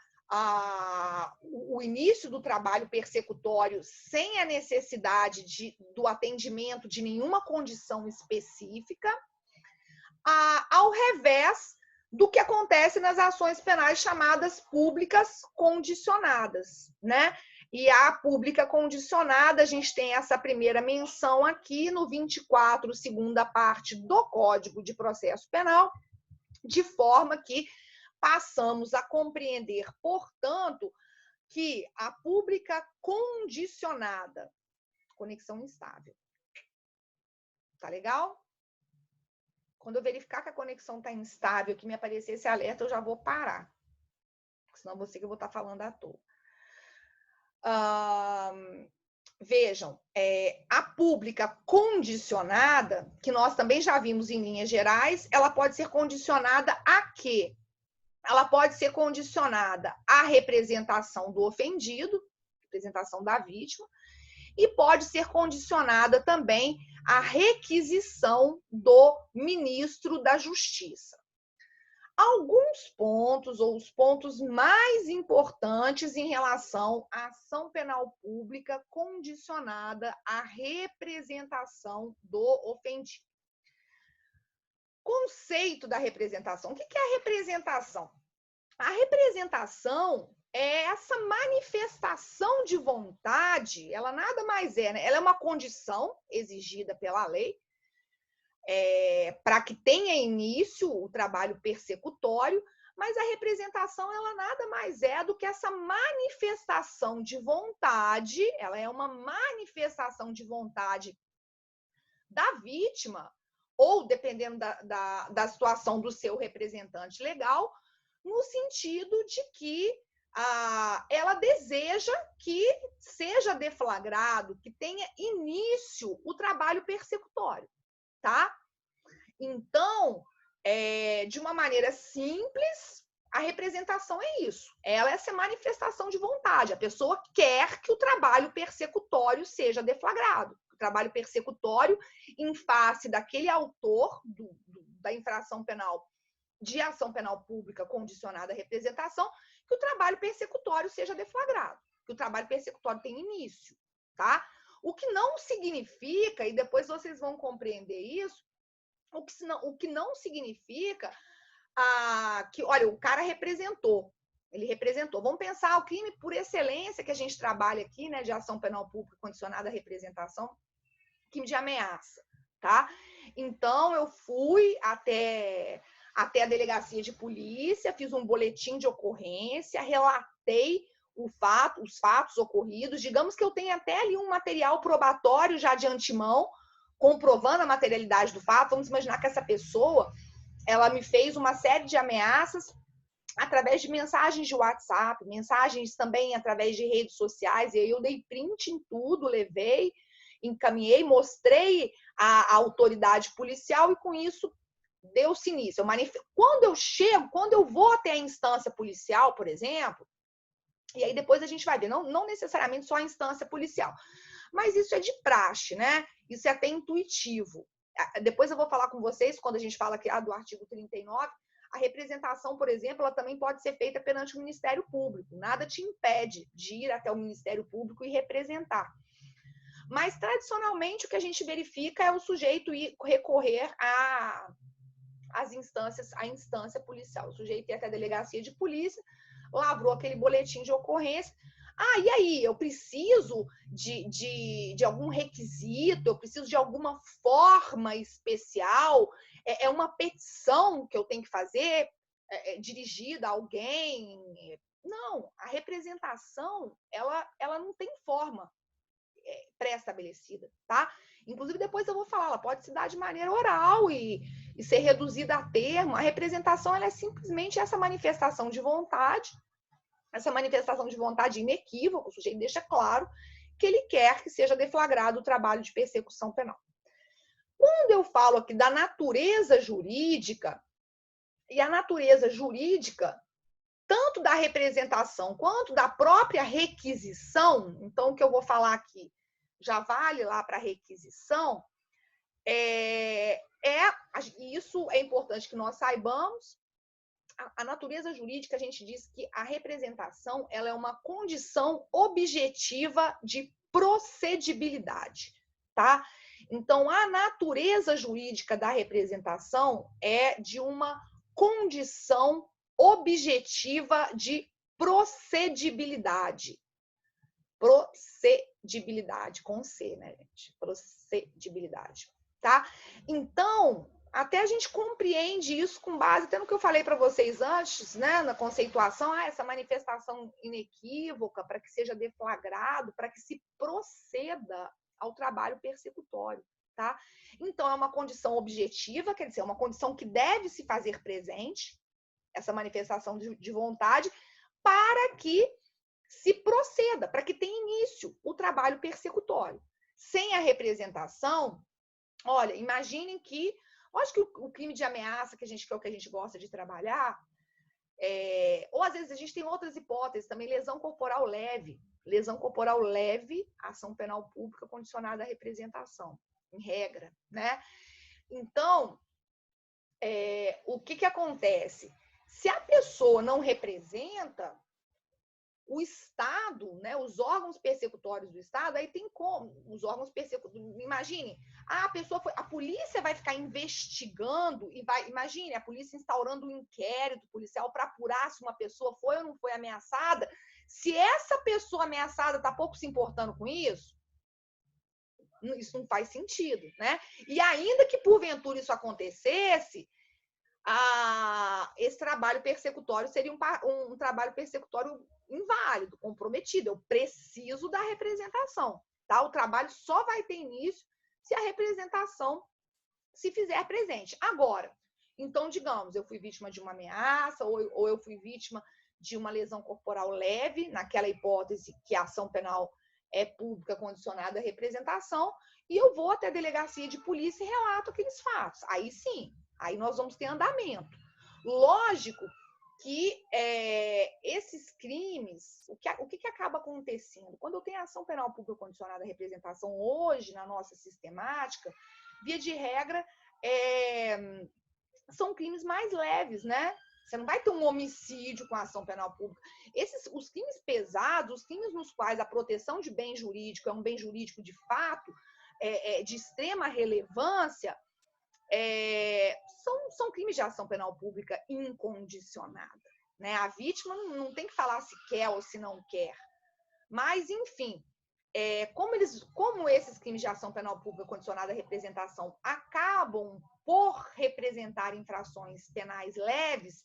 o início do trabalho persecutório sem a necessidade do atendimento de nenhuma condição específica, ao revés do que acontece nas ações penais chamadas públicas condicionadas, né? E a pública condicionada, a gente tem essa primeira menção aqui no 24, segunda parte do Código de Processo Penal, de forma que passamos a compreender, portanto, que a pública condicionada, conexão instável. Tá legal? Quando eu verificar que a conexão está instável, que me aparecer esse alerta, eu já vou parar. Senão você que eu vou estar falando à toa. Vejam, a pública condicionada, que nós também já vimos em linhas gerais, ela pode ser condicionada a quê? Ela pode ser condicionada à representação do ofendido, representação da vítima, e pode ser condicionada também à requisição do ministro da Justiça. Alguns pontos, ou os pontos mais importantes em relação à ação penal pública condicionada à representação do ofendido. Conceito da representação. O que é a representação? A representação é essa manifestação de vontade, ela nada mais é, né? Ela é uma condição exigida pela lei para que tenha início o trabalho persecutório, mas a representação, ela nada mais é do que essa manifestação de vontade, ela é uma manifestação de vontade da vítima, ou dependendo da situação do seu representante legal, no sentido de que ela deseja que seja deflagrado, que tenha início o trabalho persecutório, tá? Então, de uma maneira simples, a representação é isso. Ela é essa manifestação de vontade. A pessoa quer que o trabalho persecutório seja deflagrado. O trabalho persecutório em face daquele autor da infração penal, de ação penal pública condicionada à representação, que o trabalho persecutório seja deflagrado, que o trabalho persecutório tenha início, tá? O que não significa, e depois vocês vão compreender isso, o que não significa que, olha, o cara representou, ele representou. Vamos pensar o crime por excelência que a gente trabalha aqui, né, de ação penal pública condicionada à representação, crime de ameaça, tá? Então, eu fui até a delegacia de polícia, fiz um boletim de ocorrência, relatei os fatos ocorridos. Digamos que eu tenha até ali um material probatório já de antemão, comprovando a materialidade do fato. Vamos imaginar que essa pessoa, ela me fez uma série de ameaças através de mensagens de WhatsApp, mensagens também através de redes sociais, e aí eu dei print em tudo, levei, encaminhei, mostrei à autoridade policial, e com isso deu-se início. Quando eu vou até a instância policial, por exemplo, e aí depois a gente vai ver, não necessariamente só a instância policial, mas isso é de praxe, né? Isso é até intuitivo. Depois eu vou falar com vocês, quando a gente fala aqui do artigo 39, a representação, por exemplo, ela também pode ser feita perante o Ministério Público. Nada te impede de ir até o Ministério Público e representar. Mas, tradicionalmente, o que a gente verifica é o sujeito ir recorrer à instância policial. O sujeito ir até a delegacia de polícia, lavrou aquele boletim de ocorrência. E aí? Eu preciso de algum requisito? Eu preciso de alguma forma especial? É uma petição que eu tenho que fazer dirigida a alguém? Não, a representação, ela não tem forma pré-estabelecida, tá? Inclusive, depois eu vou falar, ela pode se dar de maneira oral e ser reduzida a termo. A representação, ela é simplesmente essa manifestação de vontade inequívoca. O sujeito deixa claro que ele quer que seja deflagrado o trabalho de persecução penal. Quando eu falo aqui da natureza jurídica, e a natureza jurídica, tanto da representação quanto da própria requisição, então o que eu vou falar aqui já vale lá para a requisição, isso é importante que nós saibamos. A natureza jurídica, a gente diz que a representação, ela é uma condição objetiva de procedibilidade, tá? Então, a natureza jurídica da representação é de uma condição objetiva de procedibilidade. Procedibilidade, com C, né, gente? Procedibilidade, tá? Então, até a gente compreende isso com base até no que eu falei para vocês antes, né, na conceituação, essa manifestação inequívoca para que seja deflagrado, para que se proceda ao trabalho persecutório, tá? Então, é uma condição objetiva, quer dizer, é uma condição que deve se fazer presente, essa manifestação de vontade, para que se proceda, para que tenha início o trabalho persecutório. Sem a representação, olha, imaginem que, acho que o crime de ameaça, que é o que a gente gosta de trabalhar, ou às vezes a gente tem outras hipóteses também, lesão corporal leve. Lesão corporal leve, ação penal pública condicionada à representação, em regra, né? Então, o que acontece? Se a pessoa não representa, o Estado, né, os órgãos persecutórios do Estado, aí tem como, os órgãos persecutórios, imagine, a polícia vai ficar investigando imagine, a polícia instaurando um inquérito policial para apurar se uma pessoa foi ou não foi ameaçada. Se essa pessoa ameaçada está pouco se importando com isso não faz sentido, né? E ainda que porventura isso acontecesse, esse trabalho persecutório seria um trabalho persecutório inválido, comprometido. Eu preciso da representação, tá? O trabalho só vai ter início se a representação se fizer presente. Agora, então, digamos, eu fui vítima de uma ameaça ou eu fui vítima de uma lesão corporal leve, naquela hipótese que a ação penal é pública condicionada à representação, e eu vou até a delegacia de polícia e relato aqueles fatos. Aí sim, aí nós vamos ter andamento. Lógico que esses crimes, o que acaba acontecendo? Quando eu tenho ação penal pública condicionada à representação hoje na nossa sistemática, via de regra, são crimes mais leves, né? Você não vai ter um homicídio com a ação penal pública. Os crimes pesados, os crimes nos quais a proteção de bem jurídico é um bem jurídico de fato, de extrema relevância, são crimes de ação penal pública incondicionada, né? A vítima não tem que falar se quer ou se não quer. Mas, enfim, como esses crimes de ação penal pública condicionada à representação acabam por representar infrações penais leves,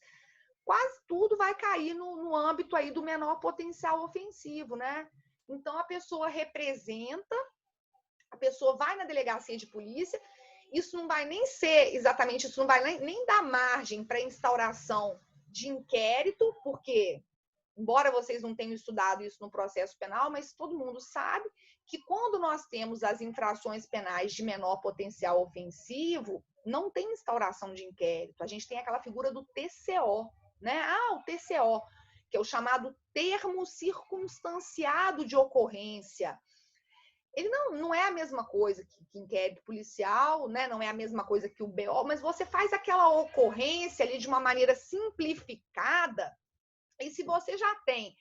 quase tudo vai cair no âmbito aí do menor potencial ofensivo, né? Então, a pessoa representa, a pessoa vai na delegacia de polícia, isso não vai nem ser exatamente, isso não vai nem dar margem para instauração de inquérito, porque, embora vocês não tenham estudado isso no processo penal, mas todo mundo sabe que quando nós temos as infrações penais de menor potencial ofensivo, não tem instauração de inquérito. A gente tem aquela figura do TCO, né? O TCO, que é o chamado termo circunstanciado de ocorrência. Ele não é a mesma coisa que inquérito policial, né? Não é a mesma coisa que o BO, mas você faz aquela ocorrência ali de uma maneira simplificada, e se você já tem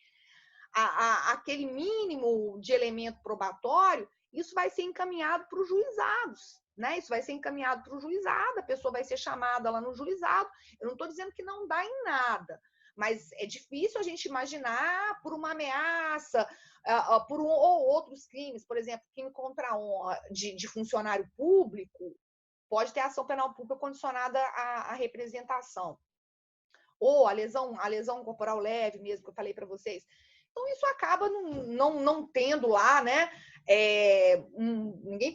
aquele mínimo de elemento probatório, isso vai ser encaminhado para os juizados, né? Isso vai ser encaminhado para o juizado, a pessoa vai ser chamada lá no juizado. Eu não estou dizendo que não dá em nada, mas é difícil a gente imaginar por uma ameaça, por ou outros crimes, por exemplo, crime contra a honra de funcionário público, pode ter ação penal pública condicionada à representação. Ou a lesão corporal leve mesmo, que eu falei para vocês. Então, isso acaba não tendo lá, né?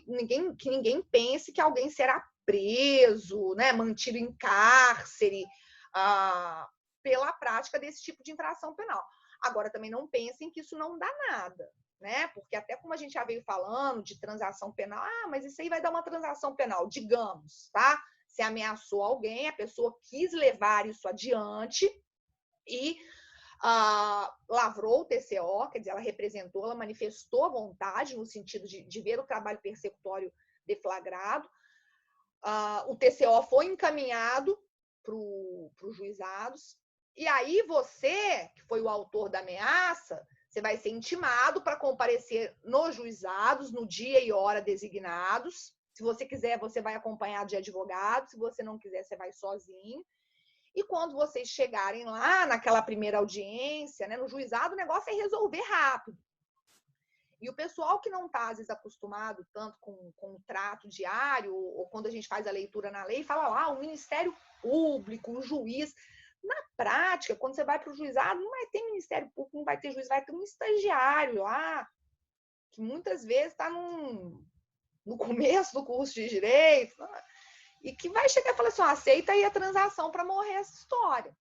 Ninguém pense que alguém será preso, né? Mantido em cárcere pela prática desse tipo de infração penal. Agora, também não pensem que isso não dá nada, né? Porque até como a gente já veio falando de transação penal, mas isso aí vai dar uma transação penal, digamos, tá? Você ameaçou alguém, a pessoa quis levar isso adiante e lavrou o TCO, quer dizer, ela representou, ela manifestou a vontade no sentido de ver o trabalho persecutório deflagrado. O TCO foi encaminhado para os juizados, e aí você, que foi o autor da ameaça, você vai ser intimado para comparecer nos juizados no dia e hora designados. Se você quiser, você vai acompanhado de advogado. Se você não quiser, você vai sozinho. E quando vocês chegarem lá naquela primeira audiência, né, no juizado, o negócio é resolver rápido. E o pessoal que não está, às vezes, acostumado tanto com o trato diário, ou quando a gente faz a leitura na lei, fala lá, o Ministério Público, o juiz. Na prática, quando você vai para o juizado, não vai ter Ministério Público, não vai ter juiz, vai ter um estagiário lá, que muitas vezes está no começo do curso de Direito, e que vai chegar e falar assim, aceita aí a transação para morrer essa história.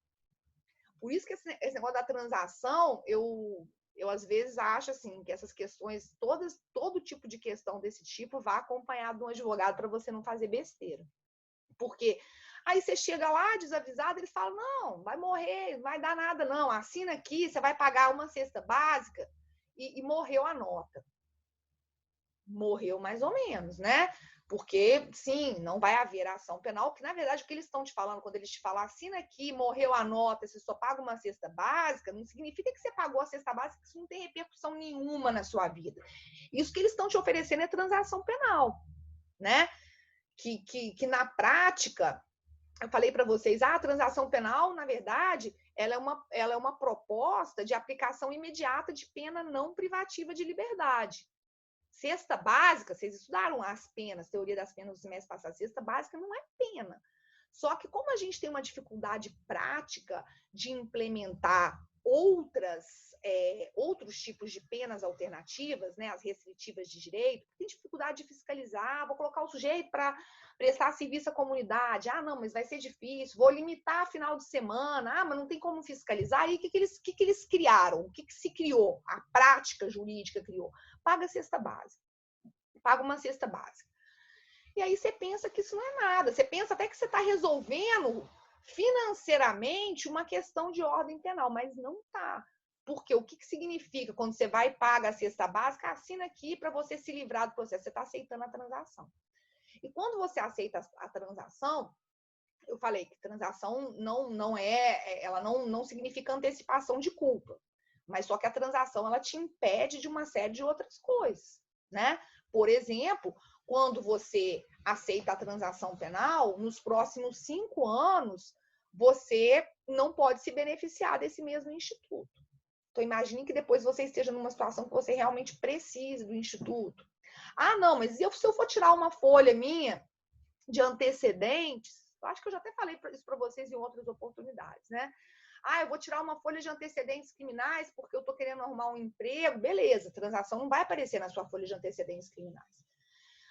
Por isso que esse negócio da transação, eu às vezes acho assim, que essas questões, todo tipo de questão desse tipo, vá acompanhado de um advogado para você não fazer besteira. Porque aí você chega lá desavisado, eles falam, não, vai morrer, não vai dar nada não, assina aqui, você vai pagar uma cesta básica, e morreu a nota. Morreu mais ou menos, né? Porque, sim, não vai haver ação penal, que na verdade o que eles estão te falando, quando eles te falam, assina aqui, morreu a nota, você só paga uma cesta básica, não significa que você pagou a cesta básica, que isso não tem repercussão nenhuma na sua vida. Isso que eles estão te oferecendo é transação penal, né? Que na prática, eu falei para vocês, a transação penal, na verdade, ela é uma proposta de aplicação imediata de pena não privativa de liberdade. Cesta básica, vocês estudaram as penas, teoria das penas do semestre passado, cesta básica não é pena. Só que como a gente tem uma dificuldade prática de implementar outros tipos de penas alternativas, né, as restritivas de direito, tem dificuldade de fiscalizar, vou colocar o sujeito para prestar serviço à comunidade, não, mas vai ser difícil, vou limitar final de semana, mas não tem como fiscalizar, e o que eles criaram? O que se criou? A prática jurídica criou. Paga a cesta básica. Paga uma cesta básica. E aí você pensa que isso não é nada. Você pensa até que você está resolvendo financeiramente uma questão de ordem penal, mas não está. Porque o que significa quando você vai e paga a cesta básica? Assina aqui para você se livrar do processo. Você está aceitando a transação. E quando você aceita a transação, eu falei que transação ela não significa antecipação de culpa. Mas só que a transação ela te impede de uma série de outras coisas, né? Por exemplo, quando você aceita a transação penal, nos próximos 5 anos, você não pode se beneficiar desse mesmo instituto. Então, imagine que depois você esteja numa situação que você realmente precise do instituto. Não, mas se eu for tirar uma folha minha de antecedentes, eu acho que eu já até falei isso para vocês em outras oportunidades, né? Eu vou tirar uma folha de antecedentes criminais porque eu estou querendo arrumar um emprego. Beleza, transação não vai aparecer na sua folha de antecedentes criminais.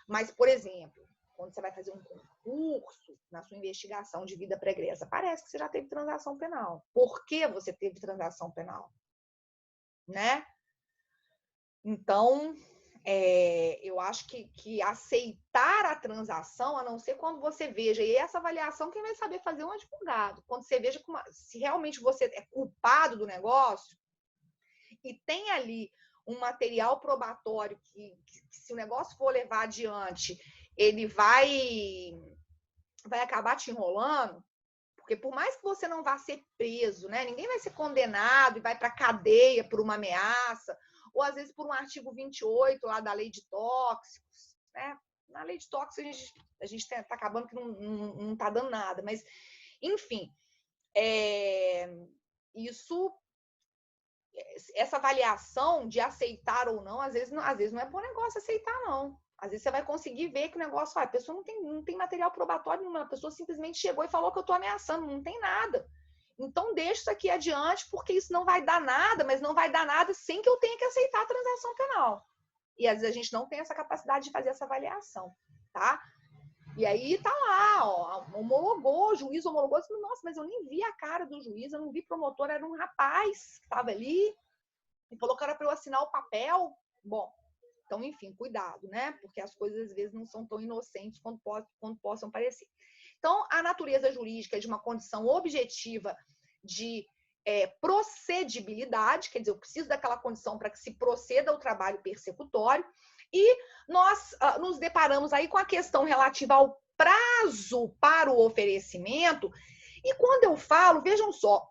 Mas, por exemplo, quando você vai fazer um concurso, na sua investigação de vida pregressa, parece que você já teve transação penal. Por que você teve transação penal? Né? Então, eu acho que aceitar a transação, a não ser quando você veja, e essa avaliação quem vai saber fazer é um advogado, quando você veja se realmente você é culpado do negócio e tem ali um material probatório que se o negócio for levar adiante, ele vai acabar te enrolando, porque por mais que você não vá ser preso, né, ninguém vai ser condenado e vai para a cadeia por uma ameaça, ou às vezes por um artigo 28 lá da lei de tóxicos, né? Na lei de tóxicos a gente está acabando que não está dando nada, mas enfim, essa avaliação de aceitar ou não, às vezes não é bom negócio aceitar, não. Às vezes você vai conseguir ver que o negócio, a pessoa não tem material probatório nenhum, a pessoa simplesmente chegou e falou que eu estou ameaçando, não tem nada. Então, deixa isso aqui adiante, porque isso não vai dar nada, mas não vai dar nada sem que eu tenha que aceitar a transação penal. E às vezes a gente não tem essa capacidade de fazer essa avaliação, tá? E aí tá lá, ó, homologou, o juiz homologou, disse, nossa, mas eu nem vi a cara do juiz, eu não vi promotor, era um rapaz que estava ali, e falou que era para eu assinar o papel. Bom, então, enfim, cuidado, né? Porque as coisas às vezes não são tão inocentes quanto possam parecer. Então, a natureza jurídica é de uma condição objetiva de procedibilidade, quer dizer, eu preciso daquela condição para que se proceda ao trabalho persecutório, e nós nos deparamos aí com a questão relativa ao prazo para o oferecimento, e quando eu falo, vejam só,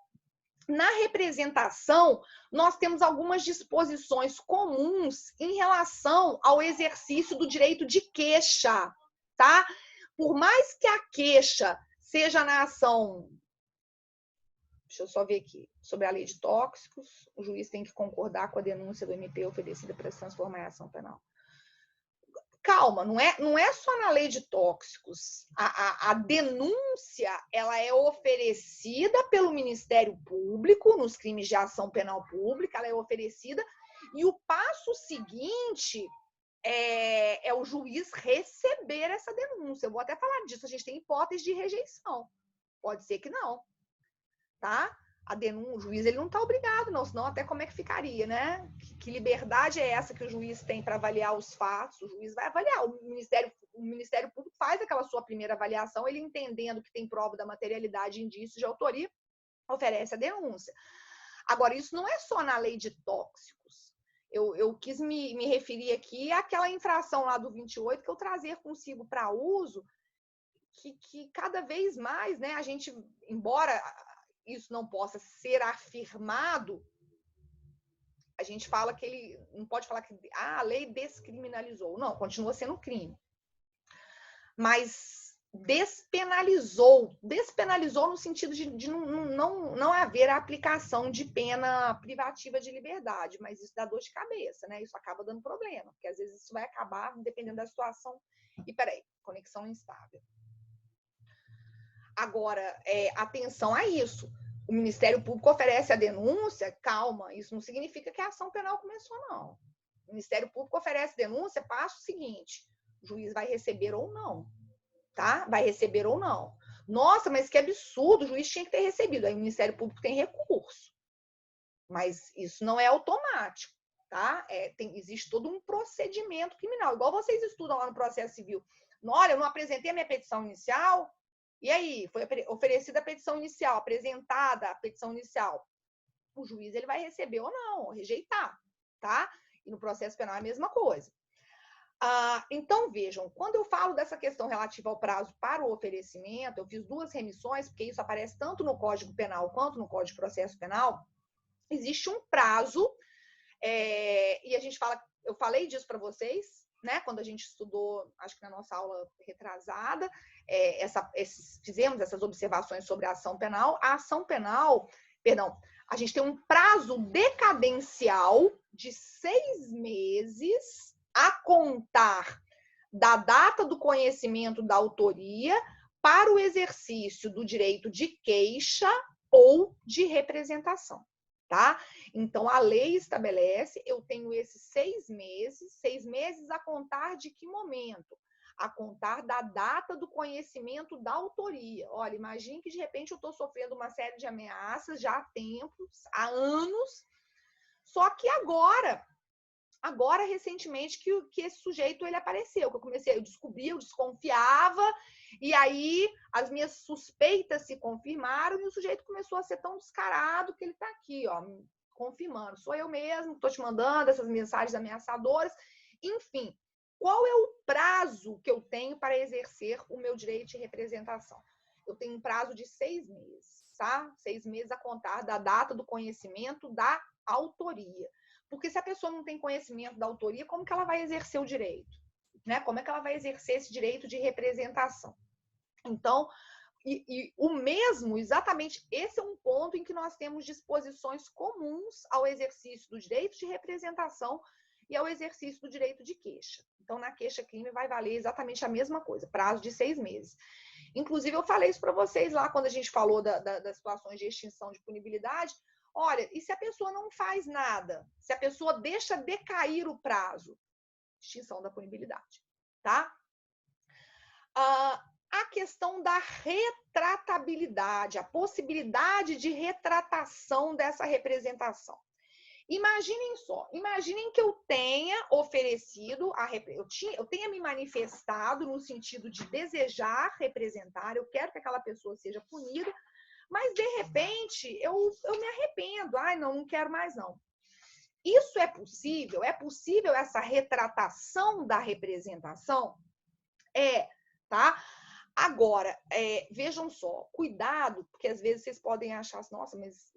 na representação, nós temos algumas disposições comuns em relação ao exercício do direito de queixa, tá? Por mais que a queixa seja na ação, deixa eu só ver aqui, sobre a lei de tóxicos, o juiz tem que concordar com a denúncia do MP oferecida para se transformar em ação penal. Calma, não é só na lei de tóxicos. A denúncia ela é oferecida pelo Ministério Público nos crimes de ação penal pública, ela é oferecida, e o passo seguinte é o juiz receber essa denúncia. Eu vou até falar disso, a gente tem hipótese de rejeição. Pode ser que não, tá? A denúncia, o juiz ele não está obrigado, não, senão até como é que ficaria, né? Que liberdade é essa que o juiz tem para avaliar os fatos? O juiz vai avaliar, o Ministério Público faz aquela sua primeira avaliação, ele entendendo que tem prova da materialidade e indício de autoria, oferece a denúncia. Agora, isso não é só na lei de tóxicos. Eu quis me referir aqui àquela infração lá do 28 que eu trazer consigo para uso, que cada vez mais, né, a gente, embora isso não possa ser afirmado, a gente fala que ele não pode falar que a lei descriminalizou. Não, continua sendo crime. Mas despenalizou no sentido de não haver a aplicação de pena privativa de liberdade, mas isso dá dor de cabeça, né? Isso acaba dando problema, porque às vezes isso vai acabar dependendo da situação. E peraí, conexão instável. Agora, atenção a isso. O Ministério Público oferece a denúncia, calma, isso não significa que a ação penal começou, não. O Ministério Público oferece denúncia, passa o seguinte, o juiz vai receber ou não, tá? Vai receber ou não. Nossa, mas que absurdo, o juiz tinha que ter recebido. Aí o Ministério Público tem recurso. Mas isso não é automático, tá? Existe todo um procedimento criminal. Igual vocês estudam lá no processo civil. Olha, eu não apresentei a minha petição inicial, e aí, foi oferecida a petição inicial, apresentada a petição inicial. O juiz ele vai receber ou não, ou rejeitar, tá? E no processo penal é a mesma coisa. Então, vejam, quando eu falo dessa questão relativa ao prazo para o oferecimento, eu fiz 2 remissões, porque isso aparece tanto no Código Penal quanto no Código de Processo Penal, existe um prazo, e a gente fala, eu falei disso para vocês, né, quando a gente estudou, acho que na nossa aula retrasada, fizemos essas observações sobre a ação penal. A ação penal, a gente tem um prazo decadencial de 6 meses a contar da data do conhecimento da autoria para o exercício do direito de queixa ou de representação. Tá? Então, a lei estabelece, eu tenho esses 6 meses a contar de que momento? A contar da data do conhecimento da autoria. Olha, imagine que de repente eu estou sofrendo uma série de ameaças já há tempos, há anos, só que agora Agora, recentemente, que esse sujeito ele apareceu, que eu descobri, eu desconfiava, e aí as minhas suspeitas se confirmaram, e o sujeito começou a ser tão descarado que ele está aqui, ó, confirmando. Sou eu mesmo, estou te mandando essas mensagens ameaçadoras. Enfim, qual é o prazo que eu tenho para exercer o meu direito de representação? Eu tenho um prazo de 6 meses, tá? 6 meses a contar da data do conhecimento da autoria. Porque se a pessoa não tem conhecimento da autoria, como que ela vai exercer o direito? Né? Como é que ela vai exercer esse direito de representação? Então, e o mesmo, exatamente, esse é um ponto em que nós temos disposições comuns ao exercício do direito de representação e ao exercício do direito de queixa. Então, na queixa-crime vai valer exatamente a mesma coisa, prazo de 6 meses. Inclusive, eu falei isso para vocês lá quando a gente falou das situações de extinção de punibilidade. Olha, e se a pessoa não faz nada? Se a pessoa deixa decair o prazo? Extinção da punibilidade, tá? A questão da retratabilidade, a possibilidade de retratação dessa representação. Imaginem só, imaginem que eu tenha oferecido, eu tenha me manifestado no sentido de desejar representar, eu quero que aquela pessoa seja punida, mas de repente eu me arrependo, ai, não quero mais não. Isso é possível? É possível essa retratação da representação? Tá? Agora, vejam só, cuidado, porque às vezes vocês podem achar, nossa, mas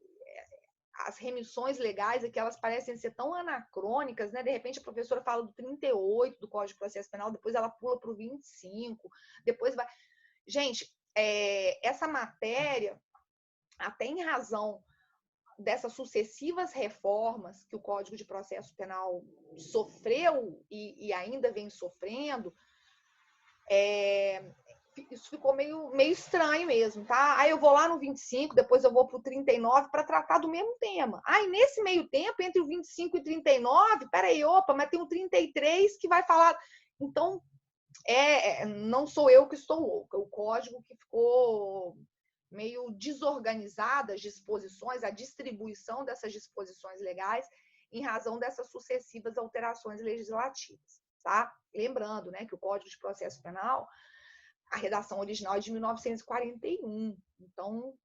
as remissões legais aqui, elas parecem ser tão anacrônicas, né? De repente a professora fala do 38 do Código de Processo Penal, depois ela pula para o 25, depois vai... Gente, essa matéria, até em razão dessas sucessivas reformas que o Código de Processo Penal sofreu e ainda vem sofrendo, isso ficou meio estranho mesmo, tá? Aí eu vou lá no 25, depois eu vou para o 39 para tratar do mesmo tema. Aí nesse meio tempo, entre o 25 e 39, peraí, opa, mas tem um 33 que vai falar. Então, não sou eu que estou louca, o código que ficou meio desorganizada as disposições, a distribuição dessas disposições legais em razão dessas sucessivas alterações legislativas, tá? Lembrando, né, que o Código de Processo Penal, a redação original é de 1941, então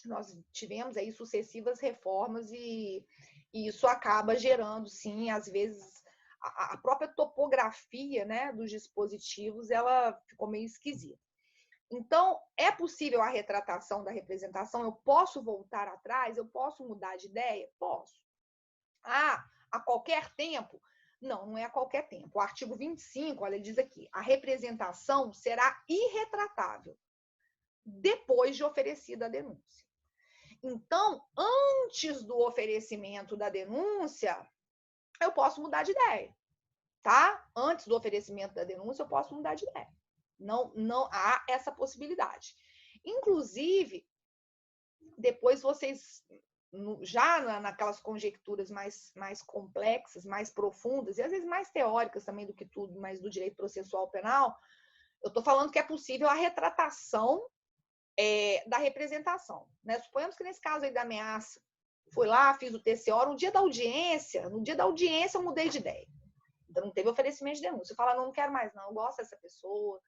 nós tivemos aí sucessivas reformas e isso acaba gerando, sim, às vezes a própria topografia, né, dos dispositivos, ela ficou meio esquisita. Então, é possível a retratação da representação? Eu posso voltar atrás? Eu posso mudar de ideia? Posso. A qualquer tempo? Não, não é a qualquer tempo. O artigo 25, olha, ele diz aqui, a representação será irretratável depois de oferecida a denúncia. Então, antes do oferecimento da denúncia, eu posso mudar de ideia, tá? Antes do oferecimento da denúncia, eu posso mudar de ideia. Não há essa possibilidade. Inclusive, depois vocês, já naquelas conjecturas mais complexas, mais profundas, e às vezes mais teóricas também do que tudo, mas do direito processual penal, eu estou falando que é possível a retratação da representação. Né? Suponhamos que nesse caso aí da ameaça, fui lá, fiz o TCO, no dia da audiência eu mudei de ideia. Então, não teve oferecimento de denúncia. Eu falo, não quero mais não, eu gosto dessa pessoa,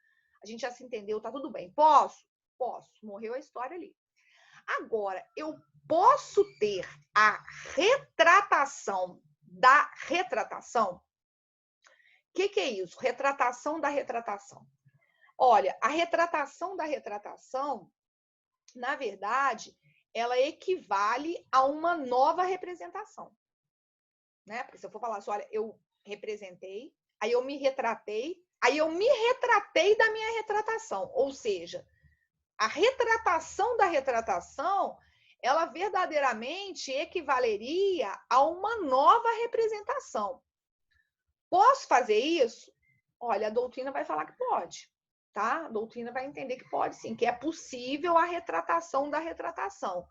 a gente já se entendeu, tá tudo bem. Posso? Posso. Morreu a história ali. Agora, eu posso ter a retratação da retratação? O que é isso? Retratação da retratação. Olha, a retratação da retratação, na verdade, ela equivale a uma nova representação. Né? Porque se eu for falar assim, olha, eu representei, aí eu me retratei, aí eu me retratei da minha retratação. Ou seja, a retratação da retratação, ela verdadeiramente equivaleria a uma nova representação. Posso fazer isso? Olha, a doutrina vai falar que pode, tá? A doutrina vai entender que pode sim, que é possível a retratação da retratação.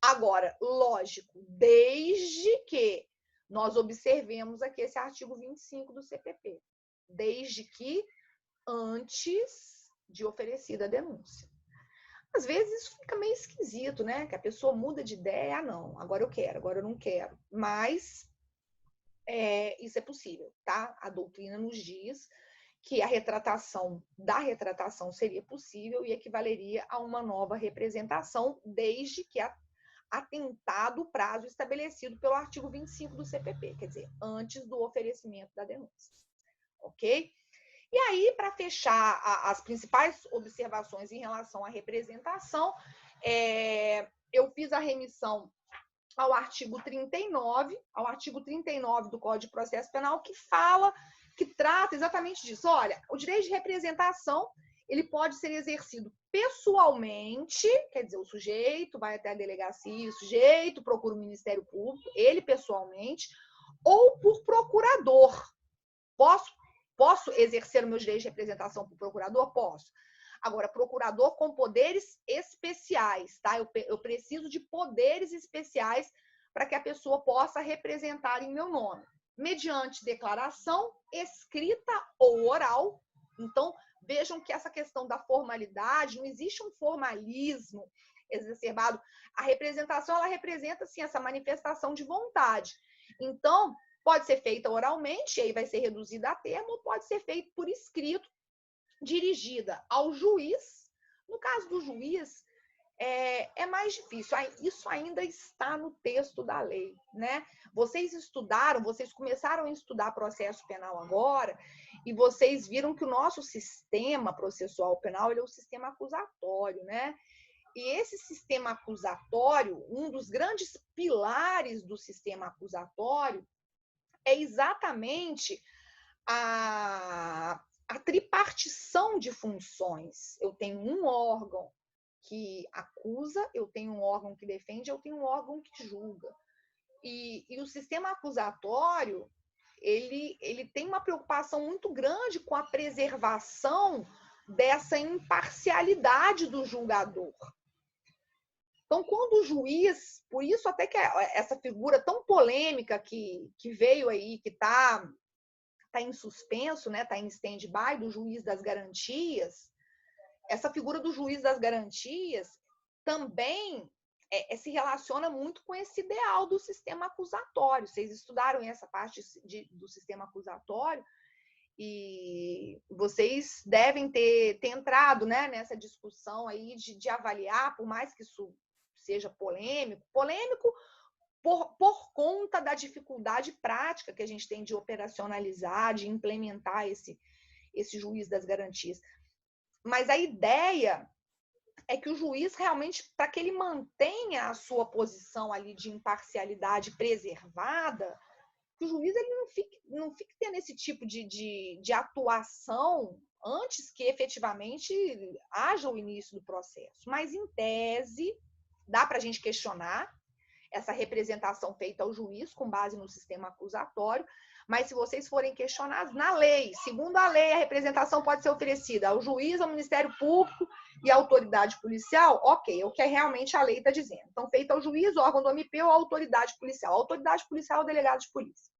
Agora, lógico, desde que nós observemos aqui esse artigo 25 do CPP, desde que antes de oferecida a denúncia. Às vezes isso fica meio esquisito, né? Que a pessoa muda de ideia, não, agora eu quero, agora eu não quero. Mas Isso é possível, tá? A doutrina nos diz que a retratação da retratação seria possível e equivaleria a uma nova representação, desde que atentado o prazo estabelecido pelo artigo 25 do CPP, quer dizer, antes do oferecimento da denúncia. Ok? E aí, para fechar as principais observações em relação à representação, eu fiz a remissão ao artigo 39 do Código de Processo Penal, que trata exatamente disso. Olha, o direito de representação, ele pode ser exercido pessoalmente, quer dizer, o sujeito vai até a delegacia, o sujeito procura o Ministério Público, ele pessoalmente, ou por procurador. Posso exercer o meu direito de representação por procurador? Posso. Agora, procurador com poderes especiais, tá? Eu preciso de poderes especiais para que a pessoa possa representar em meu nome, mediante declaração escrita ou oral. Então, vejam que essa questão da formalidade, não existe um formalismo exacerbado. A representação, ela representa, sim, essa manifestação de vontade. Então, pode ser feita oralmente, aí vai ser reduzida a termo, ou pode ser feito por escrito, dirigida ao juiz. No caso do juiz, é mais difícil. Isso ainda está no texto da lei, né? Vocês começaram a estudar processo penal agora, e vocês viram que o nosso sistema processual penal, ele é o sistema acusatório, né? E esse sistema acusatório, um dos grandes pilares do sistema acusatório é exatamente a tripartição de funções. Eu tenho um órgão que acusa, eu tenho um órgão que defende, eu tenho um órgão que julga. E o sistema acusatório, ele tem uma preocupação muito grande com a preservação dessa imparcialidade do julgador. Então, quando o juiz, por isso até que essa figura tão polêmica que veio aí, que está em suspenso, né? Está em stand-by, do juiz das garantias, essa figura do juiz das garantias também se relaciona muito com esse ideal do sistema acusatório. Vocês estudaram essa parte do sistema acusatório e vocês devem ter entrado, né, nessa discussão aí de avaliar, por mais que isso seja polêmico por conta da dificuldade prática que a gente tem de operacionalizar, de implementar esse juiz das garantias. Mas a ideia é que o juiz realmente, para que ele mantenha a sua posição ali de imparcialidade preservada, que o juiz ele não fique tendo esse tipo de atuação antes que efetivamente haja o início do processo. Mas, em tese, dá para a gente questionar essa representação feita ao juiz com base no sistema acusatório, mas se vocês forem questionados, na lei, segundo a lei, a representação pode ser oferecida ao juiz, ao Ministério Público e à autoridade policial, ok, é o que realmente a lei está dizendo. Então, feita ao juiz, órgão do MP ou autoridade policial. A autoridade policial é o delegado de polícia.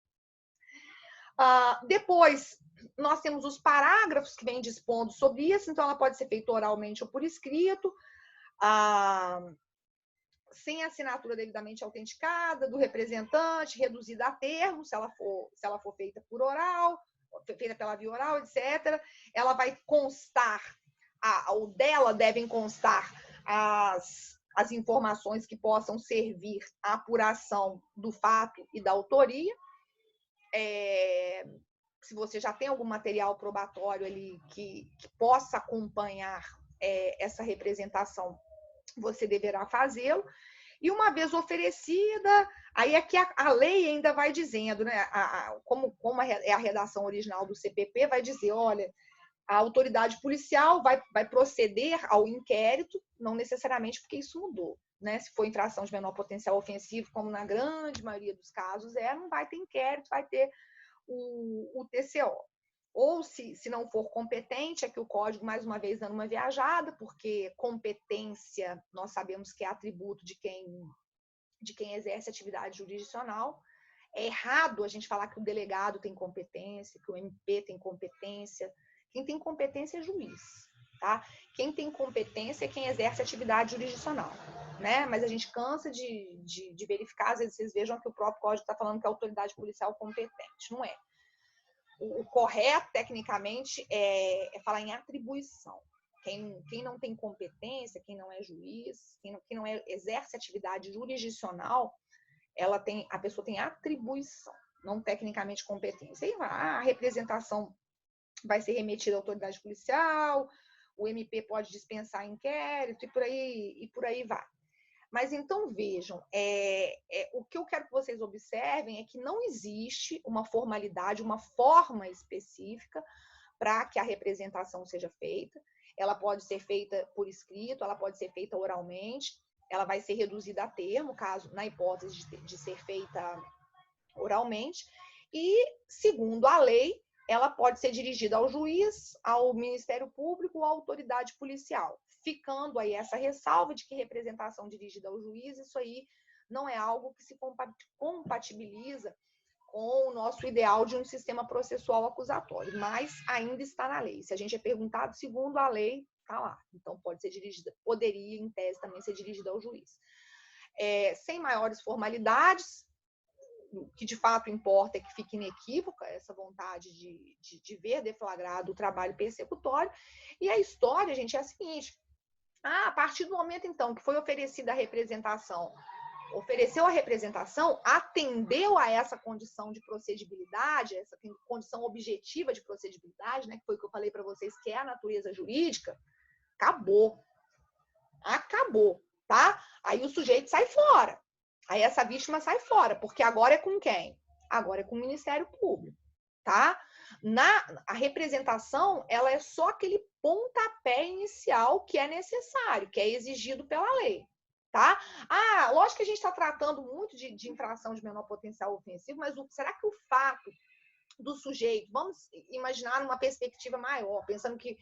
Depois, nós temos os parágrafos que vêm dispondo sobre isso, então ela pode ser feita oralmente ou por escrito, sem assinatura devidamente autenticada do representante, reduzida a termo, se ela for feita por oral, feita pela via oral, etc. Ela vai constar, ou dela devem constar as informações que possam servir à apuração do fato e da autoria. Se você já tem algum material probatório ali que possa acompanhar essa representação, você deverá fazê-lo. E uma vez oferecida, aí aqui a lei ainda vai dizendo, né, como é a redação original do CPP, vai dizer, olha, a autoridade policial vai proceder ao inquérito, não necessariamente porque isso mudou, né? Se for infração de menor potencial ofensivo, como na grande maioria dos casos não vai ter inquérito, vai ter o TCO. Ou, se não for competente, aqui o código, mais uma vez, dando uma viajada, porque competência, nós sabemos que é atributo de quem exerce atividade jurisdicional. É errado a gente falar que o delegado tem competência, que o MP tem competência. Quem tem competência é juiz, tá? Quem tem competência é quem exerce atividade jurisdicional. né? Mas a gente cansa de verificar, às vezes vocês vejam que o próprio código está falando que é a autoridade policial competente, não é. O correto, tecnicamente, é falar em atribuição. Quem não tem competência, quem não é juiz, quem não exerce atividade jurisdicional, a pessoa tem atribuição, não tecnicamente competência. E a representação vai ser remetida à autoridade policial, o MP pode dispensar inquérito e por aí vai. Mas então vejam, o que eu quero que vocês observem é que não existe uma formalidade, uma forma específica para que a representação seja feita. Ela pode ser feita por escrito, ela pode ser feita oralmente, ela vai ser reduzida a termo, caso na hipótese de ser feita oralmente. E, segundo a lei, ela pode ser dirigida ao juiz, ao Ministério Público ou à autoridade policial. Ficando aí essa ressalva de que representação dirigida ao juiz, isso aí não é algo que se compatibiliza com o nosso ideal de um sistema processual acusatório, mas ainda está na lei. Se a gente é perguntado, segundo a lei, está lá. Então, poderia, em tese, também ser dirigida ao juiz. Sem maiores formalidades, o que de fato importa é que fique inequívoca essa vontade de ver deflagrado o trabalho persecutório. E a história, gente, é a seguinte: a partir do momento, então, que foi oferecida a representação, ofereceu a representação, atendeu a essa condição de procedibilidade, essa condição objetiva de procedibilidade, né, que foi o que eu falei para vocês, que é a natureza jurídica, acabou. Acabou, tá? Aí o sujeito sai fora. Aí essa vítima sai fora, porque agora é com quem? Agora é com o Ministério Público, tá? A representação, ela é só aquele pontapé inicial que é necessário, que é exigido pela lei, tá? Lógico que a gente está tratando muito de infração de menor potencial ofensivo, mas será que o fato do sujeito, vamos imaginar uma perspectiva maior, pensando que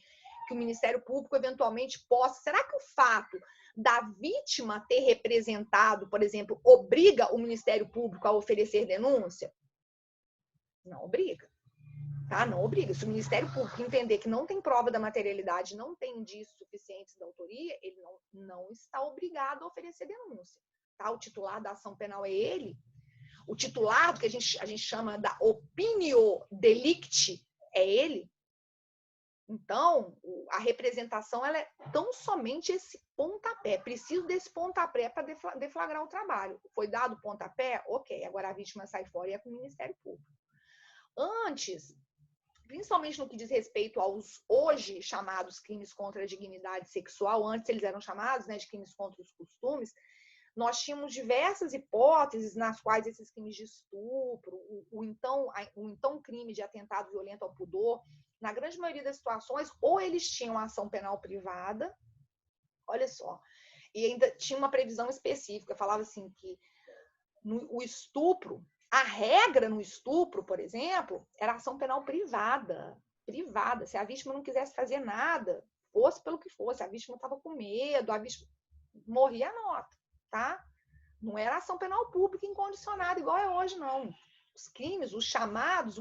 o Ministério Público eventualmente possa, será que o fato da vítima ter representado, por exemplo, obriga o Ministério Público a oferecer denúncia? Não obriga, tá? Não obriga. Se o Ministério Público entender que não tem prova da materialidade, não tem indícios suficientes da autoria, ele não está obrigado a oferecer denúncia, tá? O titular da ação penal é ele. O titular, do que a gente chama da opinio delicti, é ele. Então, a representação ela é tão somente esse pontapé. Preciso desse pontapé para deflagrar o trabalho. Foi dado o pontapé? Ok, agora a vítima sai fora e é com o Ministério Público. Antes, principalmente no que diz respeito aos hoje chamados crimes contra a dignidade sexual, antes eles eram chamados, né, de crimes contra os costumes, nós tínhamos diversas hipóteses nas quais esses crimes de estupro, o então crime de atentado violento ao pudor, na grande maioria das situações, ou eles tinham ação penal privada, olha só, e ainda tinha uma previsão específica, falava assim que o estupro, a regra no estupro, por exemplo, era ação penal privada, se a vítima não quisesse fazer nada, fosse pelo que fosse, a vítima estava com medo, a vítima morria a nota, tá? Não era ação penal pública incondicionada igual é hoje, não. Os crimes, os chamados,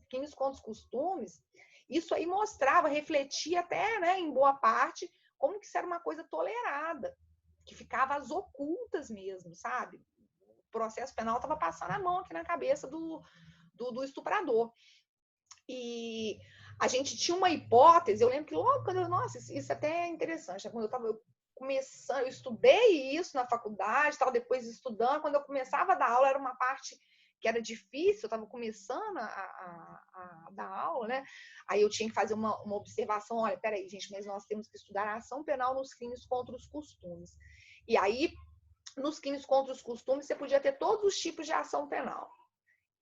crimes contra os costumes, isso aí mostrava, refletia até, né, em boa parte, como que isso era uma coisa tolerada, que ficava às ocultas mesmo, sabe? O processo penal estava passando a mão aqui na cabeça do estuprador. E a gente tinha uma hipótese, eu lembro que logo quando nossa, isso até é interessante, quando eu estava começando, eu estudei isso na faculdade, tal, depois estudando, quando eu começava a dar aula, era uma parte que era difícil, eu estava começando a dar aula, né? Aí eu tinha que fazer uma observação, olha, peraí, gente, mas nós temos que estudar a ação penal nos crimes contra os costumes. E aí, nos crimes contra os costumes, você podia ter todos os tipos de ação penal.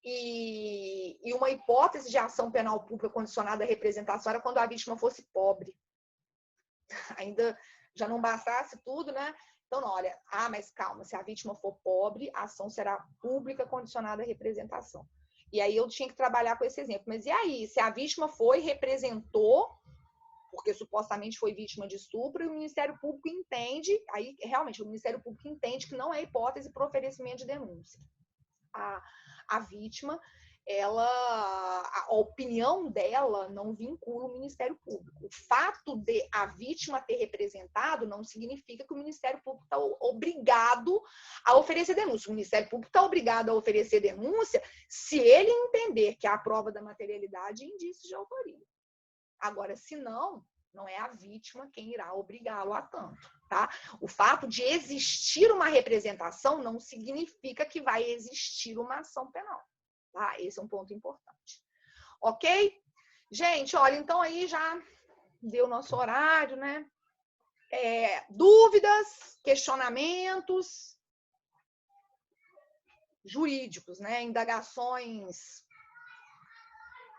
E uma hipótese de ação penal pública condicionada à representação era quando a vítima fosse pobre. Ainda já não bastasse tudo, né? Então, olha, mas calma, se a vítima for pobre, a ação será pública condicionada à representação. E aí eu tinha que trabalhar com esse exemplo. Mas e aí, se a vítima foi, representou, porque supostamente foi vítima de estupro, e o Ministério Público entende, aí realmente o Ministério Público entende que não é hipótese para oferecimento de denúncia. A vítima, a opinião dela não vincula o Ministério Público. O fato de a vítima ter representado não significa que o Ministério Público está obrigado a oferecer denúncia. O Ministério Público está obrigado a oferecer denúncia se ele entender que há a prova da materialidade e indícios de autoria. Agora, se não, não é a vítima quem irá obrigá-lo a tanto, tá? O fato de existir uma representação não significa que vai existir uma ação penal, tá? Esse é um ponto importante. Ok? Gente, olha, então aí já deu nosso horário, né? Dúvidas, questionamentos jurídicos, né? Indagações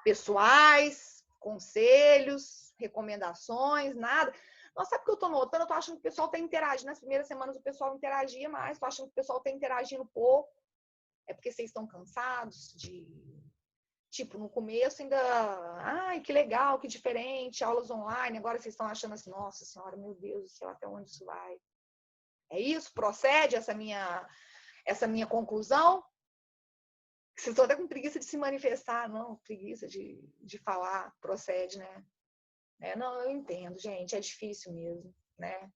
pessoais, conselhos, recomendações, nada. Nossa, sabe o que eu tô notando? Eu tô achando que o pessoal tá interagindo. Nas primeiras semanas o pessoal interagia mais, tô achando que o pessoal tá interagindo pouco. É porque vocês estão cansados de... Tipo, no começo ainda... Ai, que legal, que diferente, aulas online. Agora vocês estão achando assim, nossa senhora, meu Deus do céu, até onde isso vai? É isso? Procede essa minha conclusão? Vocês estão até com preguiça de se manifestar, não, preguiça de falar, procede, né? Não, eu entendo, gente, é difícil mesmo, né?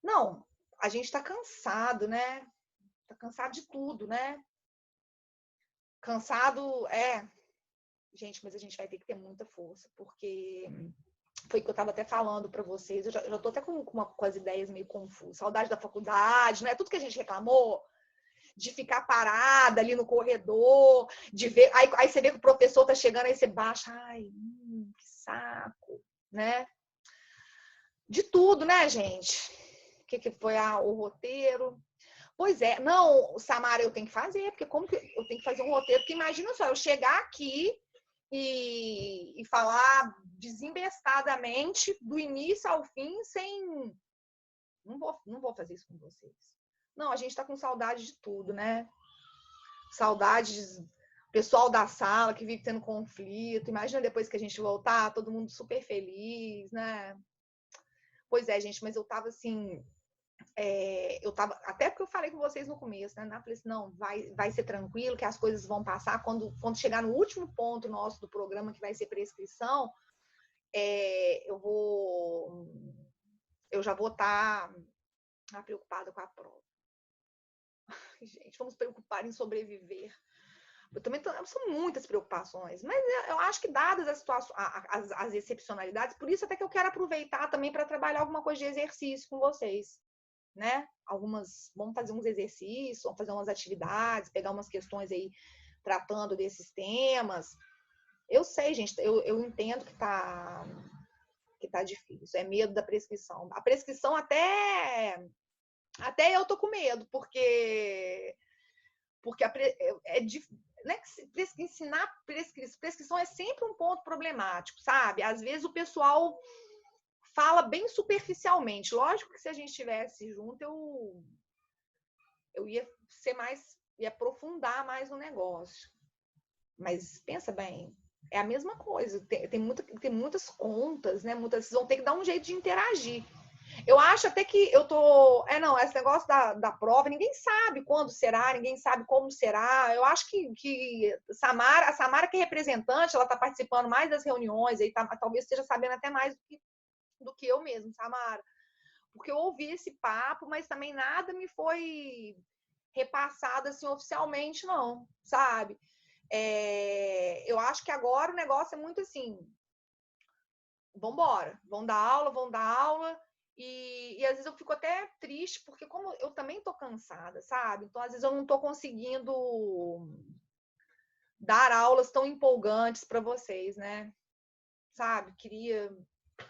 Não, a gente tá cansado, né? Tá cansado de tudo, né? Cansado, gente, mas a gente vai ter que ter muita força, porque foi o que eu tava até falando para vocês, eu já tô até com as ideias meio confusas, saudade da faculdade, né? Tudo que a gente reclamou, de ficar parada ali no corredor, de ver. Aí você vê que o professor tá chegando, aí você baixa, ai, que saco, né? De tudo, né, gente? O que foi o roteiro? Pois é, não, Samara, eu tenho que fazer, porque como que eu tenho que fazer um roteiro? Porque imagina só, eu chegar aqui e falar desembestadamente do início ao fim sem. Não vou fazer isso com vocês. Não, a gente tá com saudade de tudo, né? Saudades, pessoal da sala que vive tendo conflito. Imagina depois que a gente voltar, todo mundo super feliz, né? Pois é, gente, mas eu tava assim, até porque eu falei com vocês no começo, né? Eu falei assim, não, vai ser tranquilo, que as coisas vão passar. Quando chegar no último ponto nosso do programa, que vai ser prescrição, eu já vou estar preocupada com a prova. Gente, vamos preocupar em sobreviver. São muitas preocupações, mas eu acho que dadas as situações, as excepcionalidades, por isso até que eu quero aproveitar também para trabalhar alguma coisa de exercício com vocês, né? Vamos fazer uns exercícios, vamos fazer umas atividades, pegar umas questões aí tratando desses temas. Eu sei, gente, eu entendo que tá difícil, é medo da prescrição. A prescrição até eu tô com medo, porque né, ensinar prescrição é sempre um ponto problemático, sabe? Às vezes o pessoal fala bem superficialmente. Lógico que se a gente estivesse junto, eu ia ia aprofundar mais no negócio. Mas pensa bem, é a mesma coisa. Tem muitas contas, né? Vocês vão ter que dar um jeito de interagir. Eu acho até que eu tô... não, esse negócio da prova, ninguém sabe quando será, ninguém sabe como será. Eu acho que a Samara que é representante, ela tá participando mais das reuniões, aí talvez esteja sabendo até mais do que eu mesmo, Samara. Porque eu ouvi esse papo, mas também nada me foi repassado assim oficialmente, não, sabe? Eu acho que agora o negócio é muito assim, vambora, vão dar aula, e às vezes eu fico até triste, porque como eu também tô cansada, sabe? Então, às vezes eu não tô conseguindo dar aulas tão empolgantes para vocês, né? Sabe? Queria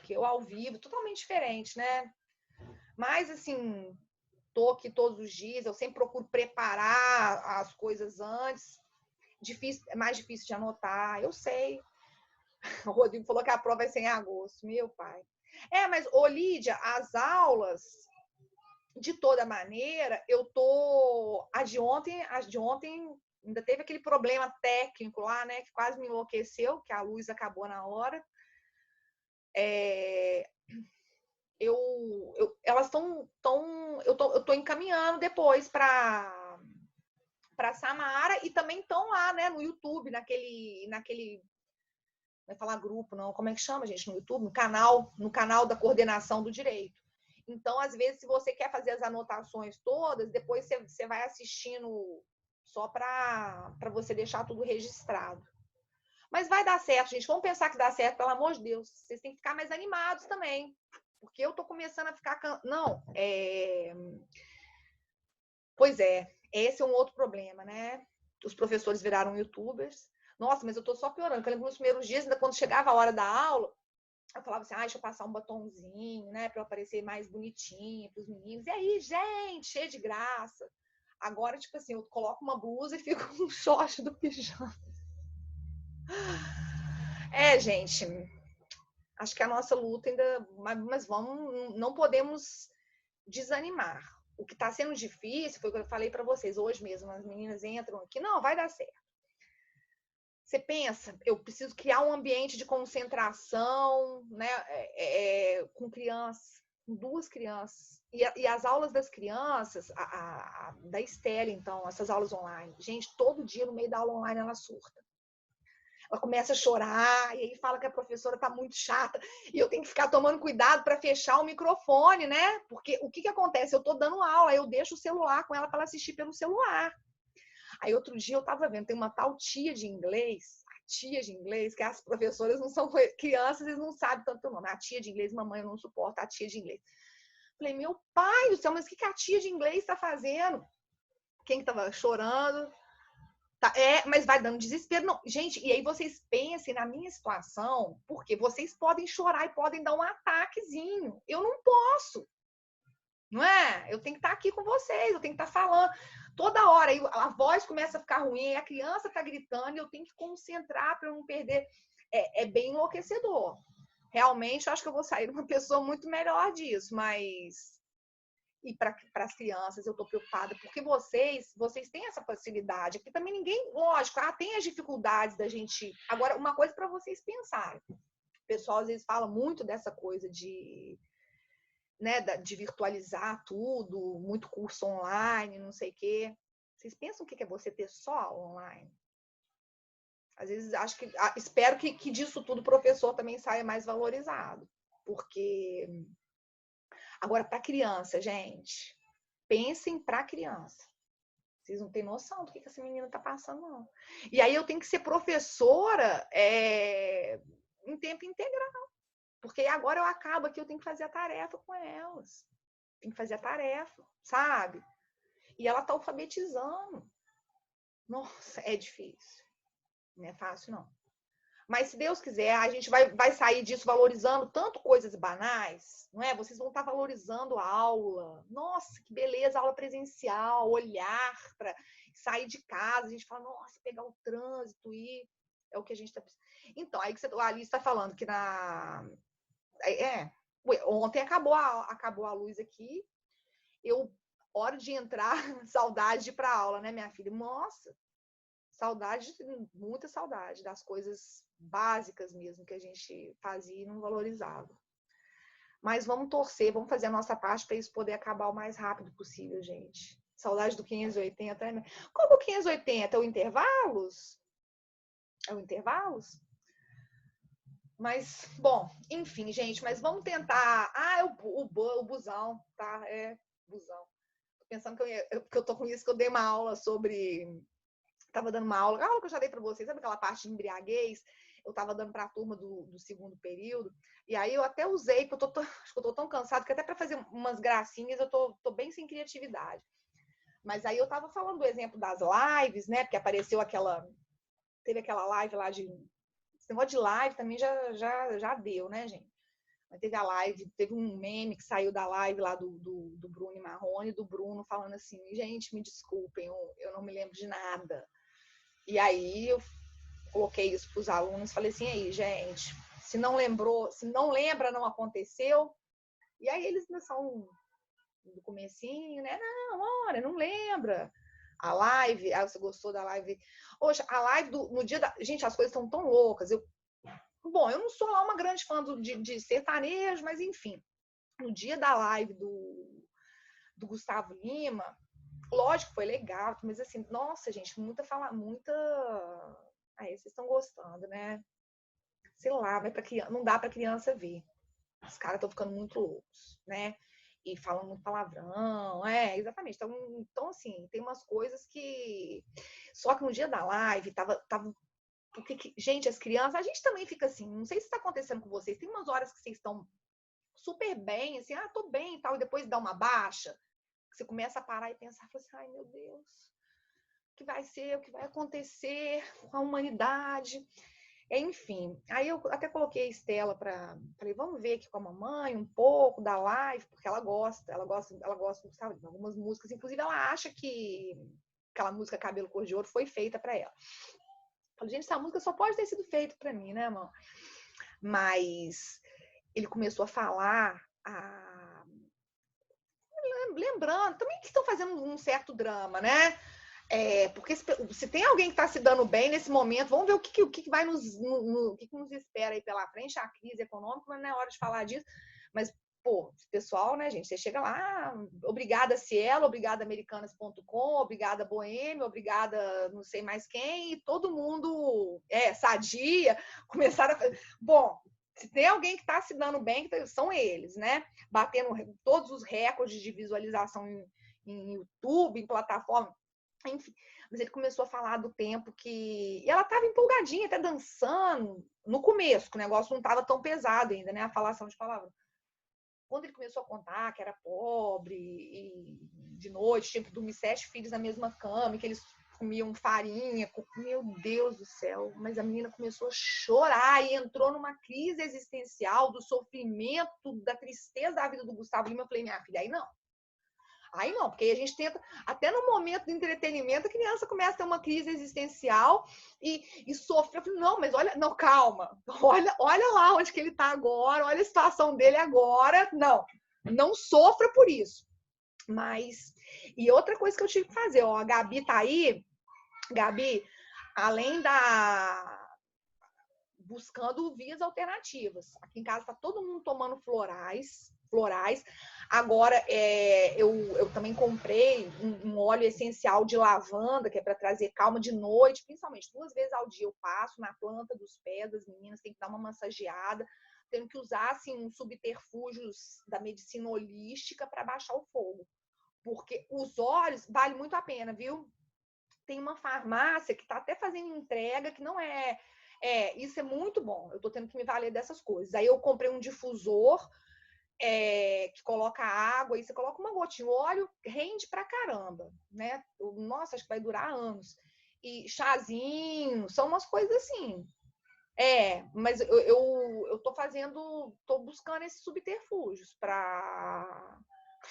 que eu ao vivo, totalmente diferente, né? Mas, assim, tô aqui todos os dias, eu sempre procuro preparar as coisas antes. É mais difícil de anotar, eu sei. O Rodrigo falou que a prova vai ser em agosto, meu pai. Mas, Lídia, as aulas, de toda maneira, eu tô... As de ontem ainda teve aquele problema técnico lá, né, que quase me enlouqueceu, que a luz acabou na hora. Elas eu tô encaminhando depois para para Samara e também estão lá, né, no YouTube, naquele não vai falar grupo, não, como é que chama, gente, no YouTube? No canal da coordenação do direito. Então, às vezes, se você quer fazer as anotações todas, depois você vai assistindo só para você deixar tudo registrado. Mas vai dar certo, gente. Vamos pensar que dá certo, pelo amor de Deus. Vocês têm que ficar mais animados também. Porque eu tô começando a ficar... Não, Pois é, esse é um outro problema, né? Os professores viraram youtubers. Nossa, mas eu tô só piorando. Eu lembro nos primeiros dias, ainda quando chegava a hora da aula, eu falava assim, deixa eu passar um batonzinho, né? Pra eu aparecer mais bonitinho pros meninos. E aí, gente, cheio de graça. Agora, tipo assim, eu coloco uma blusa e fico com um short do pijama. Gente, acho que a nossa luta ainda... Mas não podemos desanimar. O que está sendo difícil foi o que eu falei para vocês hoje mesmo. As meninas entram aqui, não, vai dar certo. Você pensa, eu preciso criar um ambiente de concentração, né, com crianças, com 2 crianças. E as aulas das crianças, da Estela, então, essas aulas online. Gente, todo dia no meio da aula online ela surta. Ela começa a chorar, e aí fala que a professora tá muito chata, e eu tenho que ficar tomando cuidado para fechar o microfone, né? Porque o que acontece? Eu tô dando aula, eu deixo o celular com ela para ela assistir pelo celular. Aí outro dia eu tava vendo, tem uma tal tia de inglês, que as professoras não são crianças, eles não sabem tanto o nome. A tia de inglês, mamãe, eu não suporto a tia de inglês. Falei, meu pai do céu, mas o que a tia de inglês está fazendo? Quem tava chorando? Tá, mas vai dando desespero. Não, gente, e aí vocês pensem na minha situação, porque vocês podem chorar e podem dar um ataquezinho. Eu não posso, não é? Eu tenho que estar aqui com vocês, eu tenho que estar falando. Toda hora, aí a voz começa a ficar ruim, a criança está gritando, e eu tenho que concentrar para eu não perder. É bem enlouquecedor. Realmente, eu acho que eu vou sair uma pessoa muito melhor disso, mas... E para as crianças, eu estou preocupada, porque vocês têm essa facilidade. Aqui também ninguém, lógico, tem as dificuldades da gente. Agora, uma coisa para vocês pensarem. O pessoal às vezes fala muito dessa coisa de, né, de virtualizar tudo, muito curso online, não sei o quê. Vocês pensam o que é você ter só aula online? Às vezes, acho que, espero que disso tudo o professor também saia mais valorizado. Porque... Agora, para criança, gente, pensem para criança. Vocês não têm noção do que essa menina está passando, não. E aí eu tenho que ser professora em tempo integral. Porque agora eu acabo aqui, eu tenho que fazer a tarefa com elas. Tem que fazer a tarefa, sabe? E ela está alfabetizando. Nossa, é difícil. Não é fácil, não. Mas se Deus quiser, a gente vai sair disso valorizando tanto coisas banais, não é? Vocês vão estar valorizando a aula. Nossa, que beleza, aula presencial, olhar para sair de casa. A gente fala, nossa, pegar o trânsito e é o que a gente está precisando. Então, aí que a Alice está falando que ontem acabou a luz aqui. Hora de entrar, saudade de ir para a aula, né, minha filha? Nossa, saudade, muita saudade das coisas básicas mesmo que a gente fazia e não valorizava. Mas vamos torcer, vamos fazer a nossa parte para isso poder acabar o mais rápido possível, gente. Saudade do 580, né? Qual é o 580? É o intervalos? É o intervalos? Mas, bom, enfim, gente, mas vamos tentar... é o busão, tá? Busão. Tô pensando que eu tô com isso, que eu dei uma aula sobre... Estava dando uma aula que eu já dei para vocês, sabe aquela parte de embriaguez? Eu estava dando para a turma do segundo período, e aí eu até usei, porque acho que eu tô tão cansada, que até para fazer umas gracinhas eu tô bem sem criatividade. Mas aí eu estava falando do exemplo das lives, né? Porque teve aquela live lá esse negócio de live também já deu, né, gente? Mas teve a live, teve um meme que saiu da live lá do Bruno e Marrone, do Bruno falando assim, gente, me desculpem, eu não me lembro de nada. E aí eu coloquei isso para os alunos, falei assim, aí, gente, se não lembra, não aconteceu. E aí eles ainda são do comecinho, né? Não, olha, não lembra. A live, você gostou da live? Hoje, a live no dia da... Gente, as coisas estão tão loucas. Eu não sou lá uma grande fã de sertanejo, mas enfim. No dia da live do Gustavo Lima, lógico, foi legal, mas assim, nossa, gente, muita. Aí, vocês estão gostando, né? Sei lá, mas não dá pra criança ver. Os caras estão ficando muito loucos, né? E falam muito palavrão, exatamente. Então, assim, tem umas coisas que... Só que no dia da live, tava... Gente, as crianças, a gente também fica assim, não sei se está acontecendo com vocês, tem umas horas que vocês estão super bem, assim, tô bem e tal, e depois dá uma baixa, que você começa a parar e pensar, assim, ai meu Deus, o que vai ser, o que vai acontecer com a humanidade? Enfim, aí eu até coloquei a Estela falei, vamos ver aqui com a mamãe um pouco da live, porque ela gosta sabe, de algumas músicas, inclusive ela acha que aquela música Cabelo Cor de Ouro foi feita para ela. Falei, gente, essa música só pode ter sido feita para mim, né, irmão? Mas ele começou a falar, lembrando também que estão fazendo um certo drama, né? Porque se tem alguém que está se dando bem nesse momento, vamos ver o que vai o que nos espera aí pela frente, a crise econômica, mas não é hora de falar disso. Mas, pô, pessoal, né, gente? Você chega lá, obrigada Cielo, obrigada Americanas.com, obrigada Boêmia, obrigada não sei mais quem, e todo mundo Sadia, começaram a fazer. Bom, se tem alguém que está se dando bem, são eles, né? Batendo todos os recordes de visualização em YouTube, em plataforma. Enfim, mas ele começou a falar do tempo que... E ela estava empolgadinha, até dançando, no começo, que o negócio não estava tão pesado ainda, né? A falação de palavra. Quando ele começou a contar que era pobre e de noite tinha que dormir 7 filhos na mesma cama, e que eles comiam farinha, meu Deus do céu, mas a menina começou a chorar e entrou numa crise existencial do sofrimento, da tristeza da vida do Gustavo Lima. Eu falei, minha filha, aí não, porque aí a gente tenta, até no momento do entretenimento, a criança começa a ter uma crise existencial e sofre. Eu falei, não, mas olha, não, calma, olha lá onde que ele está agora, olha a situação dele agora. Não sofra por isso. Mas, e outra coisa que eu tive que fazer, a Gabi tá aí, Gabi, além buscando vias alternativas. Aqui em casa está todo mundo tomando florais. Agora, eu também comprei um óleo essencial de lavanda, que é para trazer calma de noite, principalmente 2 vezes ao dia eu passo na planta dos pés das meninas, tem que dar uma massageada, tenho que usar assim, uns subterfúgios da medicina holística para baixar o fogo. Porque os óleos vale muito a pena, viu? Tem uma farmácia que está até fazendo entrega, que não isso é muito bom. Eu estou tendo que me valer dessas coisas. Aí eu comprei um difusor que coloca água, e você coloca uma gotinha. O óleo rende pra caramba, né? Nossa, acho que vai durar anos. E chazinho, são umas coisas assim. Mas eu tô buscando esses subterfúgios pra...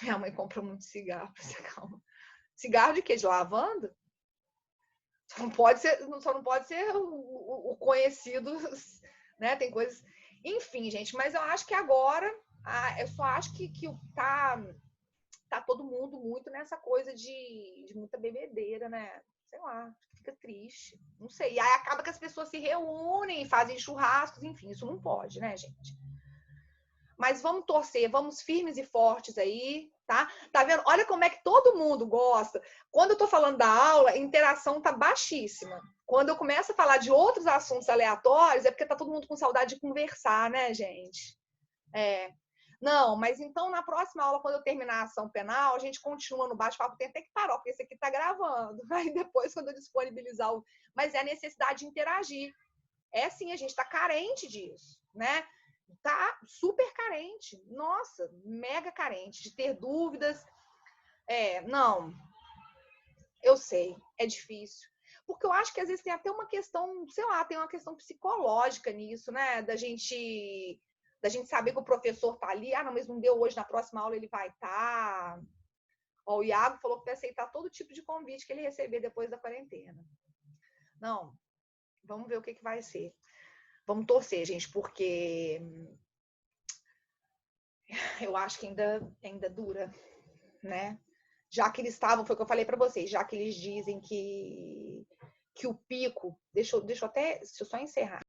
Minha mãe compra muito cigarro, calma. Cigarro de quê? De lavanda? Só não pode ser o conhecido, né? Tem coisas... Enfim, gente, mas eu acho que agora, eu só acho que tá todo mundo muito nessa coisa de muita bebedeira, né? Sei lá, fica triste. Não sei. E aí acaba que as pessoas se reúnem, fazem churrascos, enfim, isso não pode, né, gente? Mas vamos torcer, vamos firmes e fortes aí, tá? Tá vendo? Olha como é que todo mundo gosta. Quando eu tô falando da aula, a interação tá baixíssima. Quando eu começo a falar de outros assuntos aleatórios, é porque tá todo mundo com saudade de conversar, né, gente? Não, mas então na próxima aula, quando eu terminar a ação penal, a gente continua no bate-papo, tem até que parar, porque esse aqui tá gravando. Aí depois, quando eu disponibilizar o... Mas é a necessidade de interagir. Sim, a gente tá carente disso, né? Tá super carente. Nossa, mega carente de ter dúvidas. Não, eu sei, é difícil. Porque eu acho que às vezes tem até uma questão, sei lá, tem uma questão psicológica nisso, né? Da gente saber que o professor tá ali. Não, mas não deu hoje, na próxima aula ele vai estar. O Iago falou que vai aceitar todo tipo de convite que ele receber depois da quarentena. Não, vamos ver o que vai ser. Vamos torcer, gente, porque eu acho que ainda dura, né? Já que eles estavam, foi o que eu falei para vocês, já que eles dizem que o pico, deixa eu só encerrar.